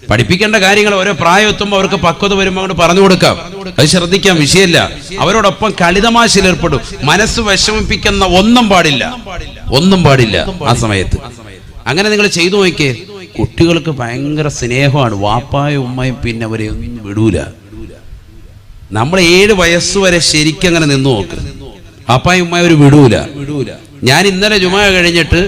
പഠിപ്പിക്കേണ്ട കാര്യങ്ങൾ ഓരോ പ്രായം എത്തുമ്പോൾ അവർക്ക് പക്വത വരുമ്പോൾ അങ്ങോട്ട് പറഞ്ഞു കൊടുക്കാം, അത് ശ്രദ്ധിക്കാം, വിഷയമില്ല. അവരോടൊപ്പം കളിതമാശയിൽ ഏർപ്പെടും. മനസ്സ് വിഷമിപ്പിക്കുന്ന ഒന്നും പാടില്ല ആ സമയത്ത്. അങ്ങനെ നിങ്ങൾ ചെയ്തു നോക്കിയേ. കുട്ടികൾക്ക് ഭയങ്കര സ്നേഹമാണ്. വാപ്പായും ഉമ്മയും പിന്നെ അവരെ ഒന്നും വിടൂല. നമ്മൾ 7 വയസ്സ് വരെ ശരിക്കും അങ്ങനെ നിന്ന് നോക്ക്. വാപ്പായും ഉമ്മയും അവർ വിടൂല. ഞാൻ ഇന്നലെ ജുമാ കഴിഞ്ഞിട്ട്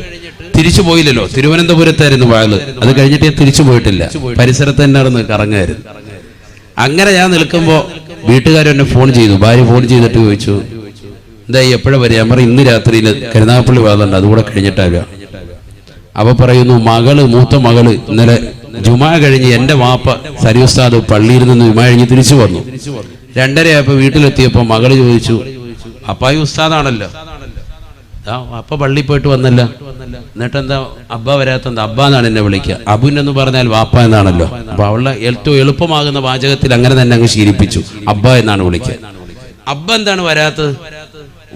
തിരിച്ചു പോയില്ലല്ലോ, തിരുവനന്തപുരത്തായിരുന്നു വാഴ്. അത് കഴിഞ്ഞിട്ട് ഞാൻ തിരിച്ചു പോയിട്ടില്ല, പരിസരത്ത് തന്നെ നടന്ന് കറങ്ങായിരുന്നു. അങ്ങനെ ഞാൻ നിൽക്കുമ്പോൾ വീട്ടുകാരെന്നെ ഫോൺ ചെയ്തു. ഭാര്യ ഫോൺ ചെയ്തിട്ട് ചോദിച്ചു, എന്താ എപ്പോഴാ വരിക? ഞാൻ പറയും, ഇന്ന് രാത്രിയിൽ കരുനാഗപ്പള്ളി വാദമുണ്ട്, അതുകൂടെ കഴിഞ്ഞിട്ടാകുക. അവ പറയുന്നു, മൂത്ത മകള് ഇന്നലെ ജുമാ കഴിഞ്ഞ് എൻ്റെ വാപ്പ സരി ഉസ്താദ് പള്ളിയിൽ നിന്ന് ജുമാ കഴിഞ്ഞ് തിരിച്ചു വന്നു. 2:30 ആയപ്പോൾ വീട്ടിലെത്തിയപ്പോൾ മകള് ചോദിച്ചു, അപ്പായി ഉസ്താദാണല്ലോ, അപ്പ പള്ളിയിൽ പോയിട്ട് വന്നല്ല, എന്നിട്ട് എന്താ അബ്ബ വരാത്തെന്താ? അബ്ബ എന്നാണ് എന്നെ വിളിക്കുക. അബുനെന്ന് പറഞ്ഞാൽ വാപ്പ എന്നാണല്ലോ. അപ്പൊ അവളെ ഏറ്റവും എളുപ്പമാകുന്ന വാചകത്തിൽ അങ്ങനെ തന്നെ അങ്ങ് ശീലിപ്പിച്ചു, അബ്ബ എന്നാണ് വിളിക്കുക. അബ്ബ എന്താണ് വരാത്തത്?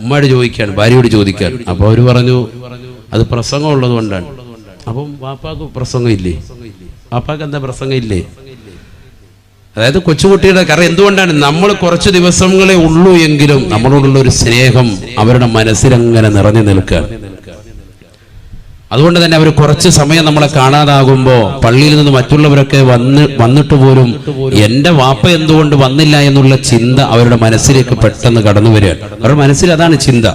ഉമ്മയോട് ചോദിക്കാണ്, ഭാര്യയോട് ചോദിക്കാൻ. അപ്പൊ അവര് പറഞ്ഞു, അത് പ്രസംഗം ഉള്ളത് കൊണ്ടാണ്. അപ്പം വാപ്പാക്ക് പ്രസംഗം ഇല്ലേ? വാപ്പാക്ക് എന്താ പ്രസംഗം ഇല്ലേ? അതായത് കൊച്ചുകുട്ടിയുടെ കാരണം എന്തുകൊണ്ടാണ്? നമ്മൾ കുറച്ച് ദിവസങ്ങളെ ഉള്ളൂ എങ്കിലും നമ്മളോടുള്ള ഒരു സ്നേഹം അവരുടെ മനസ്സിലങ്ങനെ നിറഞ്ഞു നിൽക്കുക. അതുകൊണ്ട് തന്നെ അവർ കുറച്ച് സമയം നമ്മളെ കാണാതാകുമ്പോൾ പള്ളിയിൽ നിന്ന് മറ്റുള്ളവരൊക്കെ വന്നിട്ട് പോലും എൻ്റെ വാപ്പ എന്തുകൊണ്ട് വന്നില്ല എന്നുള്ള ചിന്ത അവരുടെ മനസ്സിലേക്ക് പെട്ടെന്ന് കടന്നു വരിക. അവരുടെ മനസ്സിൽ അതാണ് ചിന്ത.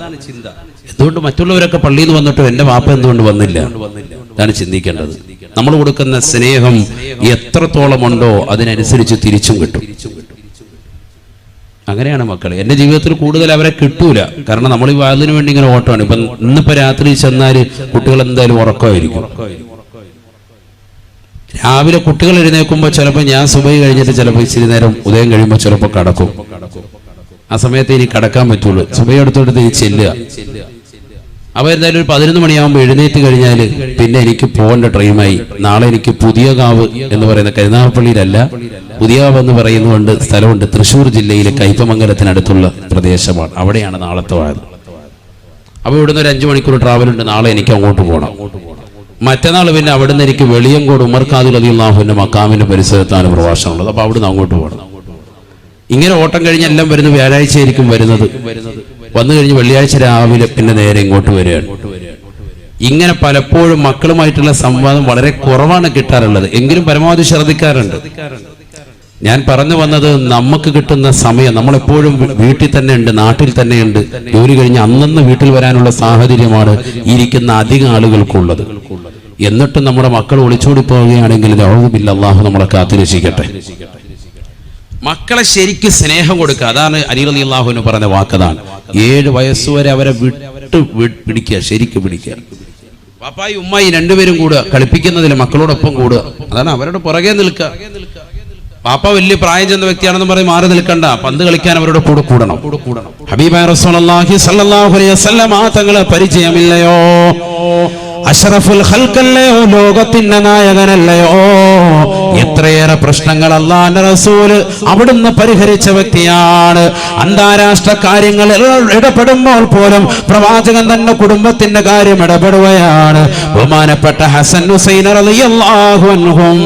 എന്തുകൊണ്ട് മറ്റുള്ളവരൊക്കെ പള്ളിയിൽ നിന്ന് വന്നിട്ടും എൻ്റെ വാപ്പ എന്തുകൊണ്ട് വന്നില്ല? ഇതാണ് ചിന്തിക്കേണ്ടത്. നമ്മൾ കൊടുക്കുന്ന സ്നേഹം എത്രത്തോളം ഉണ്ടോ അതിനനുസരിച്ച് തിരിച്ചും കിട്ടും. അങ്ങനെയാണ് മക്കൾ. എൻ്റെ ജീവിതത്തിൽ കൂടുതൽ അവരെ കിട്ടൂല. കാരണം നമ്മൾ ഈ വാതിന് വേണ്ടി ഇങ്ങനെ ഓട്ടമാണ്. ഇപ്പം ഇന്നിപ്പോൾ രാത്രി ചെന്നാൽ കുട്ടികൾ എന്തായാലും ഉറക്കമായിരിക്കും. രാവിലെ കുട്ടികൾ എഴുന്നേൽക്കുമ്പോൾ ചിലപ്പോൾ ഞാൻ സുബഹി കഴിഞ്ഞിട്ട് ചിലപ്പോൾ ഇച്ചിരി നേരം ഉദയം കഴിയുമ്പോൾ ചിലപ്പോൾ കടക്കും. ആ സമയത്ത് ഇനി കടക്കാൻ പറ്റുള്ളൂ. സുബഹി എടുത്തോട്ട് ഇനി ചെല്ലുക. അപ്പോൾ എന്തായാലും ഒരു 11 മണിയാകുമ്പോൾ എഴുന്നേറ്റ് കഴിഞ്ഞാൽ പിന്നെ എനിക്ക് പോകേണ്ട ടൈമായി. നാളെ എനിക്ക് പുതിയകാവ് എന്ന് പറയുന്ന കരുനാഗപ്പള്ളിയിലല്ല, പുതിയകാവ് എന്ന് പറയുന്നതുകൊണ്ട് സ്ഥലമുണ്ട്. തൃശ്ശൂർ ജില്ലയിലെ കയ്പമംഗലത്തിനടുത്തുള്ള പ്രദേശമാണ്. അവിടെയാണ് നാളത്തെ വാഴ. അപ്പോൾ ഇവിടുന്ന് ഒരു 5 മണിക്കൂർ ട്രാവലുണ്ട്. നാളെ എനിക്ക് അങ്ങോട്ട് പോകണം. മറ്റന്നാൾ പിന്നെ അവിടുന്ന് എനിക്ക് വെളിയങ്കോട് ഉമർ ഖാദി റളിയല്ലാഹുവിന്റെ മക്കാമിന്റെ പരിസരത്താണ് പ്രഭാഷണമുള്ളത്. അപ്പോൾ അവിടുന്ന് അങ്ങോട്ട് പോകണം. ഇങ്ങനെ ഓട്ടം കഴിഞ്ഞ് എല്ലാം വരുന്നത് വ്യാഴാഴ്ച ആയിരിക്കും വരുന്നത്. വന്നു കഴിഞ്ഞ് വെള്ളിയാഴ്ച രാവിലെ പിന്നെ നേരെ ഇങ്ങോട്ട് വരികയാണ്. ഇങ്ങനെ പലപ്പോഴും മക്കളുമായിട്ടുള്ള സംവാദം വളരെ കുറവാണ് കിട്ടാറുള്ളത്. എങ്കിലും പരമാവധി ശ്രദ്ധിക്കാറുണ്ട്. ഞാൻ പറഞ്ഞു വന്നത്, നമുക്ക് കിട്ടുന്ന സമയം നമ്മളെപ്പോഴും വീട്ടിൽ തന്നെ ഉണ്ട്, നാട്ടിൽ തന്നെ ഉണ്ട്. ജോലി കഴിഞ്ഞ് അന്നന്ന് വീട്ടിൽ വരാനുള്ള സാഹചര്യമാണ് ഇരിക്കുന്ന അധികം ആളുകൾക്കുള്ളത്. എന്നിട്ടും നമ്മുടെ മക്കൾ ഒളിച്ചോടി പോവുകയാണെങ്കിൽ ഔദുബില്ലാ, അല്ലാഹു നമ്മളെ കാത്തുരക്ഷിക്കട്ടെ. മക്കളെ ശരിക്ക് സ്നേഹം കൊടുക്കുക. അതാണ് അലി റളിയല്ലാഹു അൻഹു പറഞ്ഞ വാക്കതാണ്. 7 വയസ്സുവരെ അവരെ പിടിക്കുക, ശരിക്ക് പിടിക്കുക. പാപ്പായി ഉമ്മായി രണ്ടുപേരും കൂടുക, കളിപ്പിക്കുന്നതിൽ മക്കളോടൊപ്പം കൂടുക. അതാണ് അവരുടെ പുറകെ നിൽക്കുക. പാപ്പ വലിയ പ്രായം ചെന്ന വ്യക്തിയാണെന്ന് പറഞ്ഞ് മാറി നിൽക്കണ്ട. പന്ത് കളിക്കാൻ അവരുടെ കൂടെ കൂടണം. ഹബീബായ റസൂലുള്ളാഹി സ്വല്ലല്ലാഹു അലൈഹി വസല്ലം തങ്ങളെ പരിചയമില്ലയോ? അഷ്റഫുൽ ഖൽഖല്ലയോ, ലോകത്തിന്റെ നായകനല്ലയോ? എത്രയേറെ പ്രശ്നങ്ങൾ അല്ലാഹുവിന്റെ റസൂല് അവിടുന്ന് പരിഹരിച്ച വ്യക്തിയാണ്. അന്താരാഷ്ട്ര കാര്യങ്ങളിൽ ഇടപെടുമ്പോൾ പോലും പ്രവാചകൻ തന്നെ കുടുംബത്തിന്റെ കാര്യം ഇടപെടുകയാണ്. ബഹുമാനപ്പെട്ട ഹസൻ ഹുസൈൻ റളിയല്ലാഹു അൻഹും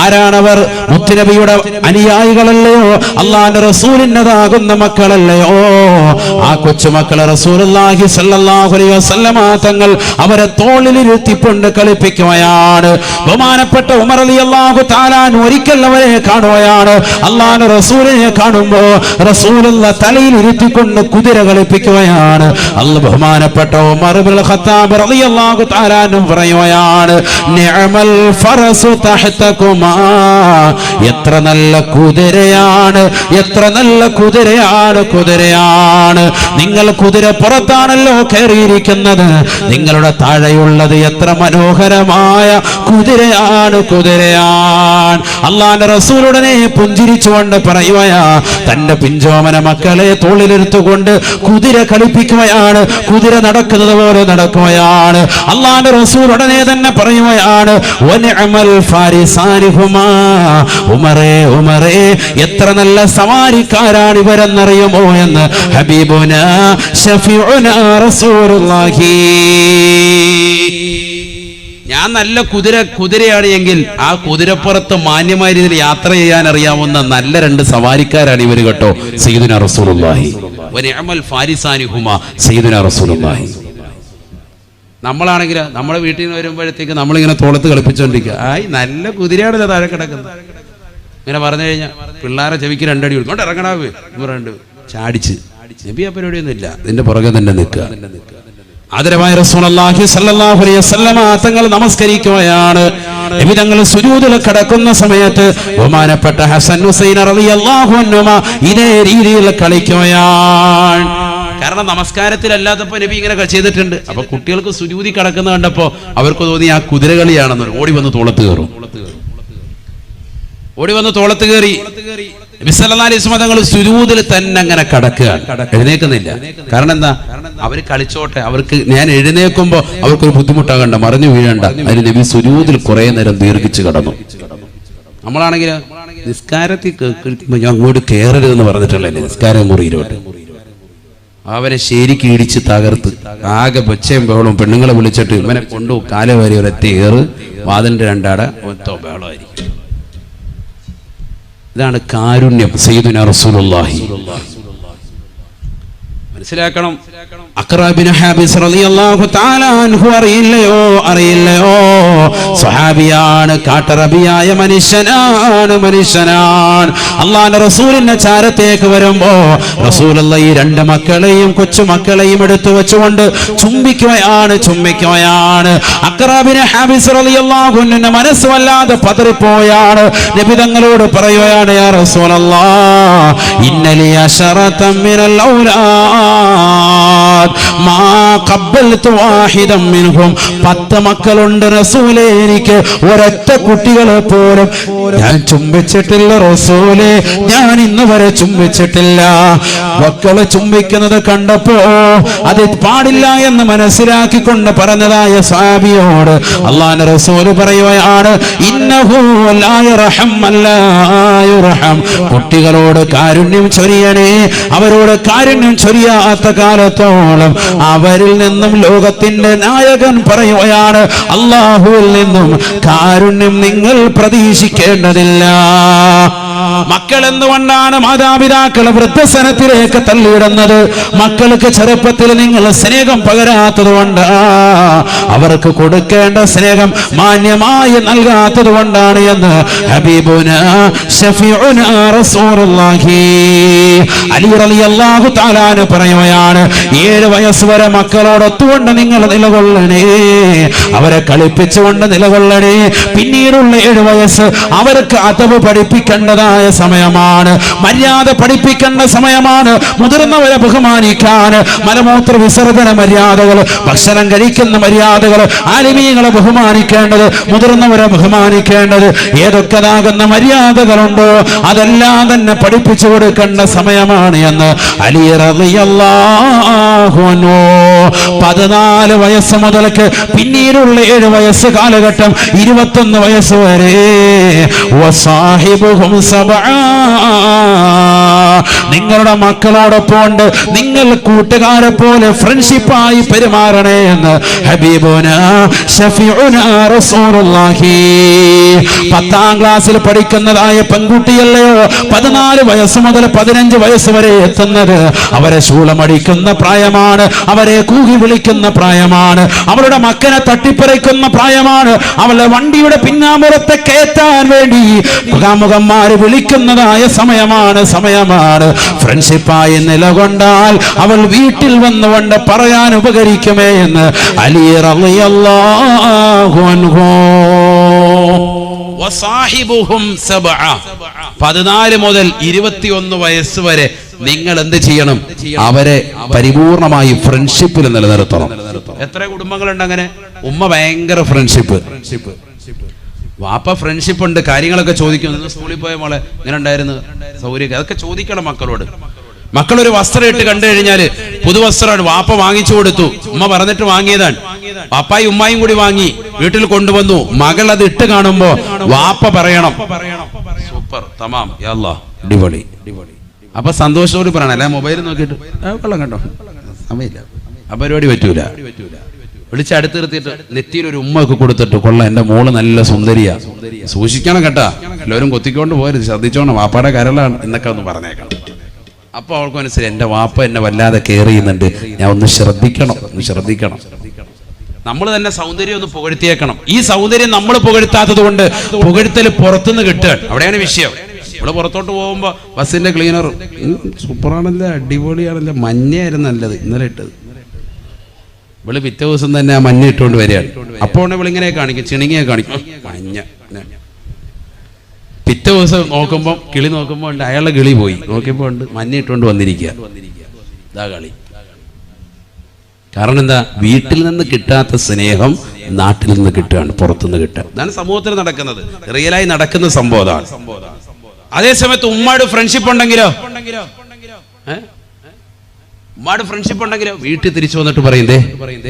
ആരാണവർ? മുത്തുനബിയുടെ അനുയായികളല്ലയോ, അള്ളാന്റെ റസൂലിൻ്റെതാകുന്ന മക്കളല്ലയോ? ആ കൊച്ചുമക്കളെ റസൂലുള്ളാഹി സ്വല്ലല്ലാഹു അലൈഹി വസല്ലമ തങ്ങൾ അവരെ തോളിലിരുത്തിക്കൊണ്ട് കളിപ്പിക്കുകയാണ്. ബഹുമാനപ്പെട്ട ഉമർ റളിയല്ലാഹു തആല ഒരിക്കൽ അവരെ കാണുകയാണ്. അള്ളാന്റെ റസൂലിനെ കാണുമ്പോ റസൂലുള്ള തലയിൽ ഇരുത്തിക്കൊണ്ട് കുതിര കളിപ്പിക്കുകയാണ്. ബഹുമാനപ്പെട്ട ഉമർ ഇബ്നുൽ ഖത്താബ് റളിയല്ലാഹു തആല പറയുകയാണ്, നിഅമൽ ഫറസു തഹ്തകുമാ, എത്ര നല്ല കുതിരയാണ്, എത്ര നല്ല കുതിരയാണ്. നിങ്ങൾ കുതിര പുറത്താണല്ലോ കയറിയിരിക്കുന്നത്, നിങ്ങളുടെ താഴെയുള്ളത് എത്ര മനോഹരമായ കുതിരയാണ്. അള്ളാന്റെ റസൂലുടനെ പുഞ്ചിരിച്ചുകൊണ്ട് പറയുകയാ, തന്റെ പിഞ്ചോമന മക്കളെ തോളിലെടുത്തുകൊണ്ട് കുതിര കളിപ്പിക്കുകയാണ്. കുതിര നടക്കുന്നത് പോലെ നടക്കുകയാണ്. അള്ളാന്റെ റസൂൽ ഉടനെ തന്നെ പറയുകയാണ്, വനിഅമൽ ഫാരിസാനിഹുമാ, ഉമറേ ഉമറേ, എത്ര നല്ല സവാരിക്കാരാണ് ഇവരെന്നറിയുമോ എന്ന് ഹബീബുനാ ശഫീഉനാ റസൂലുള്ളാഹി. ഞാൻ നല്ല കുതിരയാണ് എങ്കിൽ ആ കുതിരപ്പുറത്ത് മാന്യമായ രീതിയിൽ യാത്ര ചെയ്യാൻ അറിയാവുന്ന നല്ല രണ്ട് സവാരിക്കാരാണ് ഇവർ കേട്ടോ, സയ്യിദുനാ റസൂലുള്ളാഹി. വനിഅമൽ ഫാരിസാനിഹുമാ സയ്യിദുനാ റസൂലുള്ളാഹി. നമ്മളാണെങ്കിൽ നമ്മുടെ വീട്ടിൽ നിന്ന് വരുമ്പോഴത്തേക്ക് നമ്മളിങ്ങനെ തോളത്ത് കളിപ്പിച്ചോണ്ടിരിക്കുക, ആയി നല്ല കുതിരയാണല്ലോ താഴെ കിടക്കുന്നത്. ഇങ്ങനെ പറഞ്ഞു കഴിഞ്ഞാൽ പിള്ളേരെ ചെവിക്ക് രണ്ടടി കൊടുക്കും, ഇറങ്ങണാവ് ഇവരുണ്ട് ചാടിച്ച്. നബി ആ പരിപാടിയൊന്നും ഇല്ല, ഇതിന്റെ പുറകെ തന്നെ നിൽക്കുക. ആദരവായ റസൂലുള്ളാഹി സ്വല്ലല്ലാഹു അലൈഹി വസല്ലമ തങ്ങൾ നമസ്കരിക്കുകയാണ്. നബി തങ്ങൾ സുജൂദിൽ കിടക്കുന്ന സമയത്ത് ബഹുമാനപ്പെട്ട ഹസൻ ഹുസൈൻ റളിയല്ലാഹു അൻഹുമാ ഇതേ രീതിയിൽ കളിക്കുകയാണ്. കാരണം നമസ്കാരത്തിലല്ലാത്തപ്പോ നബി ഇങ്ങനെ ചെയ്തിട്ടുണ്ട്. അപ്പൊ കുട്ടികൾക്ക് സുജൂദി കിടക്കുന്ന കണ്ടപ്പോ അവർക്ക് തോന്നി ആ കുതിരകളിയാണെന്ന്. ഓടി വന്ന് തോളത്ത് കയറും, ഓടി വന്ന് തോളത്ത് കയറി നബി സല്ലല്ലാഹു അലൈഹി വസല്ലം തങ്ങൾ സുജൂദിൽ തന്നെ അങ്ങനെ കിടക്കുകയാണ്, എഴുന്നേക്കുന്നില്ല. കാരണം എന്താ? അവര് കളിച്ചോട്ടെ, അവർക്ക് ഞാൻ എഴുന്നേക്കുമ്പോ അവർക്കൊരു ബുദ്ധിമുട്ടാകണ്ട, മറിഞ്ഞു വീഴണ്ട. അതിന് നബി സുജൂദിൽ കുറെ നേരം ദീർഘിച്ച് കിടന്നു. നമ്മളാണെങ്കിൽ നിസ്കാരത്തിൽ ഞാൻ അങ്ങോട്ട് കയറരുതെന്ന് പറഞ്ഞിട്ടുള്ളേ, നിസ്കാരം മുറിയിലോട്ട് അവനെ ശരിക്ക് ഇടിച്ച് തകർത്ത് ആകെ ബച്ചയും ബഹളവും. പെണ്ണുങ്ങളെ വിളിച്ചിട്ട് ഇവനെ കൊണ്ടു കാല വരെ ഒരൊറ്റ ഏറ്, വാതിലിന്റെ രണ്ടാട ഒത്തോ ബഹളമായിരിക്കും. ഇതാണ് കാരുണ്യം സയ്യിദുനാ റസൂലുള്ളാഹി. മനസ്സിലാക്കണം. അഖ്റാ ബിൻ ഹാബിസ് റളിയല്ലാഹു തആല അൻഹു അറിയില്ലയോ സ്വഹാബിയാണ്, കാട്ടറബിയായ മനുഷ്യനാണ്. അല്ലാഹുവിന്റെ റസൂലിന്റെ ചാരത്തേക്ക് വരുമ്പോ റസൂലുള്ളാഹി ഈ രണ്ട് മക്കളെയും കൊച്ചുമക്കളെയും എടുത്തു വെച്ചുകൊണ്ട് ചുംബിക്കുകയാണ്. അഖ്റാ ബിൻ ഹാബിസ് റളിയല്ലാഹു അൻഹുവിന്റെ മനസ്സ് വല്ലാതെ പതറിപ്പോയാണ്. നബി തങ്ങളോട് പറയുകയാണ്, യാ റസൂലല്ലാഹ്, ഇന്നലി അശറതൻ മിനൽ ഔലാദ് മാ ഖബ്ബൽതു വാഹിദൻ മിൻഹും, 10 മക്കളുണ്ട് റസൂലേ, എനിക്ക് ഒരൊറ്റ കുട്ടികളെ പോലും ഞാൻ ചുംബിച്ചിട്ടില്ല റസൂലേ, ഞാൻ ഇന്ന് വരെ ചുംബിച്ചിട്ടില്ല. മക്കളെ ചുംബിക്കുന്നത് കണ്ടപ്പോ അത് പാടില്ല എന്ന് മനസ്സിലാക്കിക്കൊണ്ട് പറഞ്ഞതായ സ്വഹാബിയോട് അല്ലാഹുവിന്റെ റസൂൽ പറയുകയാണ്, ഇന്നഹു ലാ യർഹം അല്ലാ യുർഹം, കുട്ടികളോട് കാരുണ്യം ചൊരിയണേ, അവരോട് കാരുണ്യം ചൊരിയാത്ത കാലത്തോളം അവരിൽ നിന്നും ലോകത്തിന്റെ നായകൻ പറയുകയാണ്, അല്ലാഹുവിൽ നിന്നും കാരുണ്യം നിങ്ങൾ പ്രതീക്ഷിക്കേണ്ടതില്ല. മക്കൾ എന്തുകൊണ്ടാണ് മാതാപിതാക്കളെ വൃദ്ധസനത്തിലേക്ക് തള്ളിയിടുന്നത്? മക്കൾക്ക് ചെറുപ്പത്തിൽ നിങ്ങൾ സ്നേഹം പകരാത്തത് കൊണ്ട്, അവർക്ക് കൊടുക്കേണ്ട സ്നേഹം മാന്യമായി നൽകാത്തത് കൊണ്ടാണ് എന്ന് ഹബീബുനാ ശഫീഉനാ റസൂലുള്ളാഹി അലി റളിയല്ലാഹു തആല പറയുകയാണ്, 7 വയസ്സ് വരെ മക്കളോടൊത്തുകൊണ്ട് നിങ്ങൾ നിലകൊള്ളണേ, അവരെ കളിപ്പിച്ചുകൊണ്ട് നിലകൊള്ളണേ. പിന്നീടുള്ള 7 വയസ്സ് അവർക്ക് അദബ് പഠിപ്പിക്കേണ്ടതായ സമയമാണ്, മര്യാദ പഠിപ്പിക്കേണ്ട സമയമാണ്. മുതിർന്നവരെ ബഹുമാനിക്കാൻ, മലമൂത്ര വിസർജന മര്യാദകൾ, ഭക്ഷണം കഴിക്കുന്ന മര്യാദകൾ, ആലിമീങ്ങളെ ബഹുമാനിക്കേണ്ടത്, മുതിർന്നവരെ ബഹുമാനിക്കേണ്ടത്, ഏതൊക്കെതാകുന്ന മര്യാദകളുണ്ടോ അതെല്ലാം തന്നെ പഠിപ്പിച്ചു കൊടുക്കേണ്ട സമയമാണ് എന്ന് അലി റളിയല്ലാഹു അൻഹു 14 വയസ്സ് മുതൽക്ക് പിന്നീടുള്ള 7 വയസ്സ് കാലഘട്ടം 21 വയസ്സ് വരെ വസാഹിബുഹും സബആ, നിങ്ങളുടെ മക്കളോടൊപ്പം നിങ്ങൾ കൂട്ടുകാരെ പോലെ ഫ്രണ്ട്ഷിപ്പായി പെരുമാറണേ എന്ന് ഹബീബുനാ ശഫീഉനാ റസൂലുള്ളാഹി. 10ാം ക്ലാസ്സിൽ പഠിക്കുന്നതായ പെൺകുട്ടിയല്ലയോ 14 വയസ്സ് മുതൽ 15 വയസ്സ് വരെ എത്തുന്നത്? അവരെ ശൂലമടിക്കുന്ന പ്രായമാണ്, അവരെ കൂകി വിളിക്കുന്ന പ്രായമാണ്, അവരുടെ മക്കനെ തട്ടിപ്പറിക്കുന്ന പ്രായമാണ്, അവളുടെ വണ്ടിയുടെ പിന്നാമ്പുറത്തെ കയറ്റാൻ വേണ്ടി മുഖാമുഖന്മാര് വിളിക്കുന്നതായ സമയമാണ്. ഫ്രണ്ട്ഷിപ്പായി നിലകൊണ്ടാൽ അവൾ വീട്ടിൽ വന്നുകൊണ്ട് പറയാൻ ഉപകരിക്കുമേ എന്ന് അലി റളിയല്ലാഹു അൻഹു. വസാഹിബുഹും സബഅ, 14 മുതൽ 21 വയസ്സ് വരെ നിങ്ങൾ എന്ത് ചെയ്യണം? അവരെ പരിപൂർണമായി ഫ്രണ്ട്ഷിപ്പിൽ നിലനിർത്തണം. എത്ര കുടുംബങ്ങളുണ്ട് അങ്ങനെ? ഉമ്മ ഭയങ്കര ഫ്രണ്ട്ഷിപ്പ്, വാപ്പ ഫ്രണ്ട്ഷിപ്പ് ഉണ്ട്, കാര്യങ്ങളൊക്കെ ചോദിക്കുന്നു. സ്കൂളിൽ പോയ മോളെ ഇങ്ങനെ ഉണ്ടായിരുന്നു, സൗകര്യം, അതൊക്കെ ചോദിക്കണം മക്കളോട്. മക്കളൊരു വസ്ത്രം ഇട്ട് കണ്ടു കഴിഞ്ഞാല് പുതുവസ്ത്രമാണ്, വാപ്പ വാങ്ങിച്ചു കൊടുത്തു, ഉമ്മ പറഞ്ഞിട്ട് വാങ്ങിയതാണ്, വാപ്പായും ഉമ്മായും കൂടി വാങ്ങി വീട്ടിൽ കൊണ്ടുവന്നു. മകൾ അത് ഇട്ട് കാണുമ്പോ വാപ്പ പറയണം സൂപ്പർ, തമാം, യാ അല്ലാഹ്, അടിപൊളി. അപ്പൊ സന്തോഷത്തോട് പറയണം, അല്ലെ മൊബൈൽ നോക്കിയിട്ട് കൊള്ളാം കണ്ടോ, സമയമില്ല, ആ പരിപാടി പറ്റൂല. വിളിച്ചടുത്ത് നിർത്തിയിട്ട് നെറ്റിയിൽ ഒരു ഉമ്മ ഒക്കെ കൊടുത്തിട്ട്, കൊള്ളാം എന്റെ മോള് നല്ല സുന്ദരിയാ, സൂക്ഷിക്കണം കേട്ടാ, എല്ലാവരും കൊത്തിക്കൊണ്ട് പോരുത്, ശ്രദ്ധിച്ചോണം, വാപ്പാടെ കരളാണ് എന്നൊക്കെ ഒന്ന് പറഞ്ഞേക്കണം. അപ്പൊ അവൾക്ക് മനസ്സിലായി എന്റെ വാപ്പ എന്നെ വല്ലാതെ കെയർ ചെയ്യുന്നുണ്ട്, ഞാൻ ഒന്ന് ശ്രദ്ധിക്കണം. നമ്മൾ തന്നെ സൗന്ദര്യം ഒന്ന് പുകഴ്ത്തിയേക്കണം. ഈ സൗന്ദര്യം നമ്മൾ പുകഴ്ത്താത്തത് കൊണ്ട് പുകഴ്ത്തൽ പുറത്തുനിന്ന് കിട്ടുകയാണ്. അവിടെയാണ് വിഷയം. ഇവിടെ പുറത്തോട്ട് പോകുമ്പോ ബസ്സിന്റെ ക്ലീനർ സൂപ്പറാണല്ലേ, അടിപൊളിയാണല്ലേ, മഞ്ഞയായിരുന്നു നല്ലത് ഇന്നലെ ഇട്ടത്. ഇവള് പിറ്റേ ദിവസം തന്നെ ആ മഞ്ഞ ഇട്ടുകൊണ്ട് വരികയാണ്. അപ്പോൾ ഇവളിങ്ങനെ കാണിക്കും, ചിണുങ്ങിയെ കാണിക്കും, മഞ്ഞ. പിറ്റേ ദിവസം നോക്കുമ്പോൾ കിളി നോക്കുമ്പോൾ ഉണ്ട് അയാളുടെ കിളി പോയി, നോക്കിയപ്പോൾ ഉണ്ട് മഞ്ഞ ഇട്ടുകൊണ്ട് വന്നിരിക്കുക. ഇതാ കളി. കാരണം എന്താ? വീട്ടിൽ നിന്ന് കിട്ടാത്ത സ്നേഹം നാട്ടിൽ നിന്ന് കിട്ടുകയാണ്, പുറത്തുനിന്ന് കിട്ടുക. ഇതാണ് സമൂഹത്തിൽ നടക്കുന്നത്, റിയലായി നടക്കുന്ന സംഭവമാണ്. അതേസമയത്ത് ഉമ്മാട് ഫ്രണ്ട്ഷിപ്പ് ഉണ്ടെങ്കിലോ, ഉമ്മാട് ഫ്രണ്ട്ഷിപ്പ് ഉണ്ടെങ്കിലോ വീട്ടിൽ തിരിച്ചു വന്നിട്ട് പറയുന്നേ,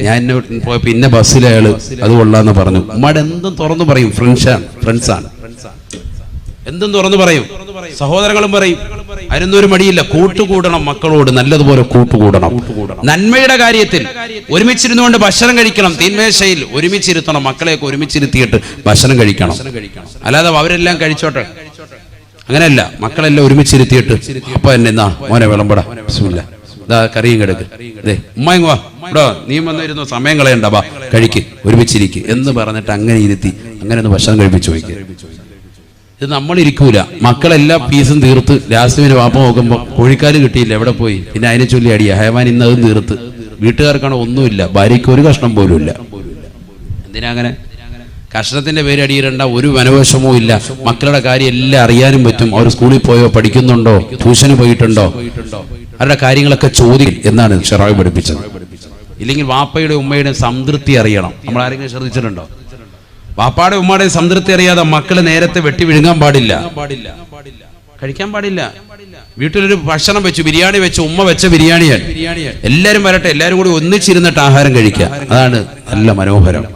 ഞാൻ എന്നെ പോയ പിന്നെ ബസ്സിലെ അയാള് അത് കൊള്ളാന്ന് പറഞ്ഞു. ഉമ്മാട് എന്തും തുറന്നു പറയും, ഫ്രണ്ട്സാണ്, എന്തും തുറന്നു പറയും. സഹോദരങ്ങളും പറയും, അതിനൊന്നും ഒരു മടിയില്ല. കൂട്ടുകൂടണം, മക്കളോട് നല്ലതുപോലെ കൂട്ടുകൂടണം. നന്മയുടെ കാര്യത്തിൽ ഒരുമിച്ചിരുന്നുകൊണ്ട് ഭക്ഷണം കഴിക്കണം, തീന്മേശയിൽ ഒരുമിച്ചിരുത്തണം, മക്കളെയൊക്കെ ഒരുമിച്ചിരുത്തിയിട്ട് ഭക്ഷണം കഴിക്കണം. അല്ലാതെ അവരെല്ലാം കഴിച്ചോട്ടെ, അങ്ങനെയല്ല. മക്കളെല്ലാം ഒരുമിച്ചിരുത്തിയിട്ട് അപ്പൊ എന്നെ എന്നാ മോനെ വിളമ്പടാ, ബിസ്മില്ലാ, ഇതാ കറിയും കിടക്ക്, ഉമ്മയും വാ ഇടോ, നീ വന്നിരുന്നു, സമയം കളയണ്ട, വാ കഴിക്ക്, ഒരുമിച്ചിരിക്കും എന്ന് പറഞ്ഞിട്ട് അങ്ങനെ ഇരുത്തി അങ്ങനെ ഒന്ന് ഭക്ഷണം കഴിപ്പിച്ചു വയ്ക്കുക. ഇത് നമ്മളിരിക്കൂല. മക്കളെല്ലാ പീസും തീർത്ത് ലാസ്റ്റിന് വാപ്പ നോക്കുമ്പോൾ കോഴിക്കാല് കിട്ടിയില്ല, എവിടെ പോയി? പിന്നെ അതിനെ ചൊല്ലി അടിയ ഹയവാൻ ഇന്ന് അതും തീർത്ത്. വീട്ടുകാർക്കാണ് ഒന്നുമില്ല, ഭാര്യയ്ക്ക് ഒരു കഷ്ണം പോലും ഇല്ല. എന്തിനാ അങ്ങനെ? കഷ്ണത്തിന്റെ പേര് അടിയിടണ്ട, ഒരു വനവശമോ ഇല്ല. മക്കളുടെ കാര്യം എല്ലാം അറിയാനും പറ്റും. അവർ സ്കൂളിൽ പോയോ, പഠിക്കുന്നുണ്ടോ, ട്യൂഷന് പോയിട്ടുണ്ടോ, അവരുടെ കാര്യങ്ങളൊക്കെ ചോദിക്കും എന്നാണ് ഷറായി പഠിപ്പിച്ചത്. ഇല്ലെങ്കിൽ വാപ്പയുടെ ഉമ്മയുടെ സംതൃപ്തി അറിയണം. നമ്മൾ ആരെങ്കിലും ശ്രദ്ധിച്ചിട്ടുണ്ടോ? വാപ്പാടെ ഉമ്മയുടെ സംതൃപ്തി അറിയാതെ മക്കള് നേരത്തെ വെട്ടി വിഴുങ്ങാൻ പാടില്ല, കഴിക്കാൻ പാടില്ല. വീട്ടിലൊരു ഭക്ഷണം വെച്ചു, ബിരിയാണി വെച്ചു, ഉമ്മ വെച്ച ബിരിയാണിയാണ്, എല്ലാരും വരട്ടെ, എല്ലാരും കൂടി ഒന്നിച്ചിരുന്നിട്ട് ആഹാരം കഴിക്കുക, അതാണ് നല്ല മനോഹരം.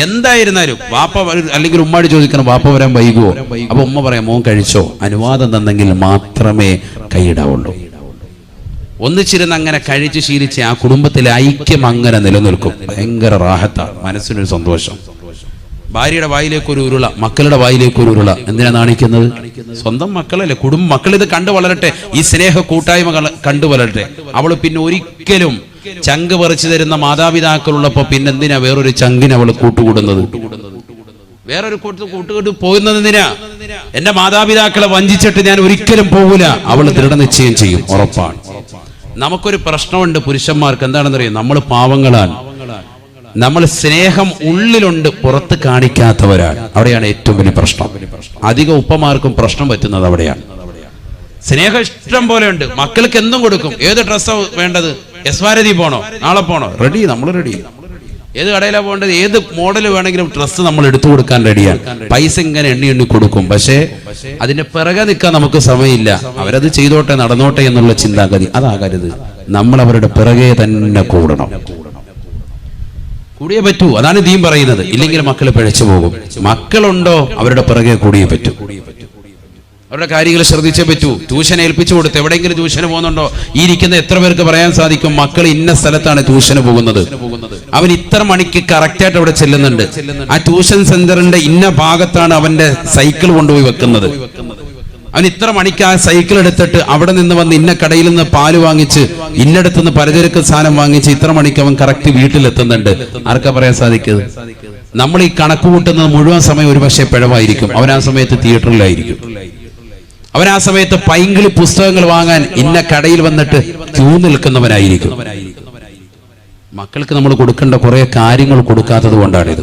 എന്തായിരുന്നാലും വാപ്പ അല്ലെങ്കിൽ ഉമ്മാടി ചോദിക്കണം, വാപ്പ വരാൻ വൈകുവോ? അപ്പൊ ഉമ്മ പറയാം, മോൻ കഴിച്ചോ, അനുവാദം തന്നെങ്കിൽ മാത്രമേ കൈയിടാവുള്ളൂ. ഒന്നിച്ചിരുന്ന് അങ്ങനെ കഴിച്ച് ശീലിച്ച് ആ കുടുംബത്തിലെ ഐക്യം അങ്ങനെ നിലനിൽക്കും. ഭയങ്കര റാഹത്താണ്, മനസ്സിനൊരു സന്തോഷം. ഭാര്യയുടെ വായിലേക്ക് ഒരു ഉരുള, മക്കളുടെ വായിലേക്ക് ഒരു ഉരുള. എന്തിനാ നാണിക്കുന്നത്? സ്വന്തം മക്കളല്ലേ, മക്കൾ ഇത് കണ്ടു വളരട്ടെ, ഈ സ്നേഹ കൂട്ടായ്മ കണ്ടു വളരട്ടെ. അവള് പിന്നെ ഒരിക്കലും ചങ്ക് പറിച്ചു തരുന്ന മാതാപിതാക്കളുള്ളപ്പോ പിന്നെന്തിനാ വേറൊരു ചങ്കിന് അവള് കൂട്ടുകൂടുന്നത്? വേറൊരു കൂട്ടുകൂട്ട് പോകുന്നത് എന്തിനാ? എന്റെ മാതാപിതാക്കളെ വഞ്ചിച്ചിട്ട് ഞാൻ ഒരിക്കലും പോകൂല. അവള് ദൃഢനിശ്ചയം ചെയ്യും, ഉറപ്പാണ്. നമുക്കൊരു പ്രശ്നമുണ്ട് പുരുഷന്മാർക്ക്, എന്താണെന്നറിയാം? നമ്മൾ പാവങ്ങളാണ്, നമ്മൾ സ്നേഹം ഉള്ളിലുണ്ട്, പുറത്ത് കാണിക്കാത്തവരാണ്. അവിടെയാണ് ഏറ്റവും വലിയ പ്രശ്നം. അധിക ഉപ്പമാർക്കും പ്രശ്നം പറ്റുന്നത് അവിടെയാണ്. സ്നേഹം ഇഷ്ടം പോലെ ഉണ്ട്, മക്കൾക്ക് എന്തും കൊടുക്കും. ഏത് ഡ്രസ്സാണ് വേണ്ടത്? യസ്വാരതി പോണോ, നാളെ പോണോ? റെഡി, നമ്മൾ റെഡി. ഏത് കടയിലാണ് പോകേണ്ടത്? ഏത് മോഡൽ വേണമെങ്കിലും ഡ്രസ്സ് നമ്മൾ എടുത്തു കൊടുക്കാൻ റെഡിയാണ്. പൈസ ഇങ്ങനെ എണ്ണി കൊടുക്കും. പക്ഷേ അതിന്റെ പിറകെ നിൽക്കാൻ നമുക്ക് സമയമില്ല. അവരത് ചെയ്തോട്ടെ, നടന്നോട്ടെ എന്നുള്ള ചിന്താഗതി അതാകരുത്. നമ്മൾ അവരുടെ പിറകെ തന്നെ കൂടണം, കൂടിയേ പറ്റൂ. അതാണ് ദീൻ പറയുന്നത്. ഇല്ലെങ്കിൽ മക്കൾ പിഴച്ചു പോകും. മക്കളുണ്ടോ അവരുടെ പിറകെ കൂടിയേ പറ്റൂ. അവരുടെ കാര്യങ്ങൾ ശ്രദ്ധിച്ചേ പറ്റൂ. ട്യൂഷൻ ഏൽപ്പിച്ചു കൊടുത്ത് എവിടെയെങ്കിലും ട്യൂഷന് പോകുന്നുണ്ടോ? ഈ ഇരിക്കുന്ന എത്ര പേർക്ക് പറയാൻ സാധിക്കും മക്കൾ ഇന്ന സ്ഥലത്താണ് ട്യൂഷന് പോകുന്നത്, അവൻ ഇത്ര മണിക്ക് കറക്റ്റായിട്ട് അവിടെ ചെല്ലുന്നുണ്ട്, ആ ട്യൂഷൻ സെന്ററിന്റെ ഇന്ന ഭാഗത്താണ് അവന്റെ സൈക്കിൾ കൊണ്ടുപോയി വെക്കുന്നത്, അവൻ ഇത്ര മണിക്ക് ആ സൈക്കിൾ എടുത്തിട്ട് അവിടെ നിന്ന് വന്ന് ഇന്ന കടയിൽ നിന്ന് പാല് വാങ്ങിച്ച് ഇന്നടത്ത് നിന്ന് പലചരക്ക് സാധനം വാങ്ങിച്ച് ഇത്ര മണിക്ക് അവൻ കറക്റ്റ് വീട്ടിലെത്തുന്നുണ്ട്. ആർക്കാ പറയാൻ സാധിക്കുന്നത്? നമ്മൾ ഈ കണക്ക് കൂട്ടുന്നത് മുഴുവൻ സമയം ഒരു പക്ഷേ പിഴവായിരിക്കും. അവൻ ആ സമയത്ത് തിയേറ്ററിലായിരിക്കും, അവൻ ആ സമയത്ത് പൈങ്കിളി പുസ്തകങ്ങൾ വാങ്ങാൻ ഇന്ന കടയിൽ വന്നിട്ട് ക്യൂ നിൽക്കുന്നവനായിരിക്കും. മക്കൾക്ക് നമ്മൾ കൊടുക്കേണ്ട കുറെ കാര്യങ്ങൾ കൊടുക്കാത്തത് കൊണ്ടാണിത്.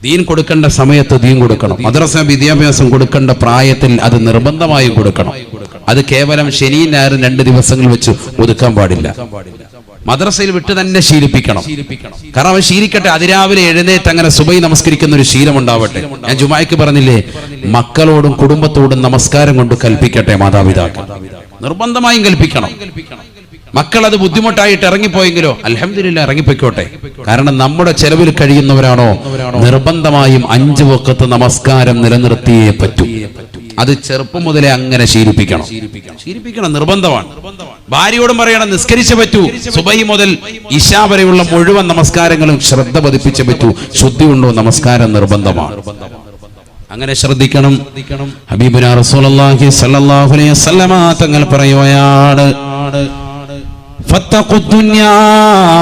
ദീൻ കൊടുക്കേണ്ട സമയത്ത് ദീൻ കൊടുക്കണം. മദ്രസ വിദ്യാഭ്യാസം കൊടുക്കേണ്ട പ്രായത്തിൽ അത് നിർബന്ധമായും കൊടുക്കണം. അത് കേവലം ശനി ഞായറും 2 ദിവസങ്ങൾ വെച്ച് ഒതുക്കാൻ പാടില്ല. മദ്രസയിൽ വിട്ട് തന്നെ ശീലിപ്പിക്കണം. കാരണം അവൻ ശീലിക്കട്ടെ. അതിരാവിലെ എഴുന്നേറ്റ് അങ്ങനെ സുബഹി നമസ്കരിക്കുന്ന ഒരു ശീലം ഉണ്ടാവട്ടെ. ഞാൻ ജുമായ്ക്ക് പറഞ്ഞില്ലേ, മക്കളോടും കുടുംബത്തോടും നമസ്കാരം കൊണ്ട് കൽപ്പിക്കട്ടെ മാതാപിതാക്കൾ. നിർബന്ധമായും കൽപ്പിക്കണം. മക്കൾ അത് ബുദ്ധിമുട്ടായിട്ട് ഇറങ്ങിപ്പോയെങ്കിലോ അൽഹംദുലില്ലാ ഇറങ്ങിപ്പോയിക്കോട്ടെ. കാരണം നമ്മുടെ ചെലവിൽ കഴിയുന്നവരാണോ നിർബന്ധമായും 5 വഖത്ത് നമസ്കാരം നിലനിർത്തിയേ പറ്റൂ. അത് ചെറുപ്പം മുതലേ അങ്ങനെ ശീലിപ്പിക്കണം, നിർബന്ധമാണ്. ഭാര്യയോടും പറയണം നിസ്കരിച്ചേ പറ്റൂ. സുബഹി മുതൽ ഇശാ വരെയുള്ള മുഴുവൻ നമസ്കാരങ്ങളും ശ്രദ്ധ പതിപ്പിച്ചേ പറ്റൂ. ശുദ്ധിയുണ്ടോ നമസ്കാരം നിർബന്ധമാണ്. അങ്ങനെ ശ്രദ്ധിക്കണം. ഹബീബുനാ റസൂലുള്ളാഹി സ്വല്ലല്ലാഹു അലൈഹി വസല്ലമ തങ്ങൾ പറയുകയാണ്, ഫത്തഖു ദുനിയാ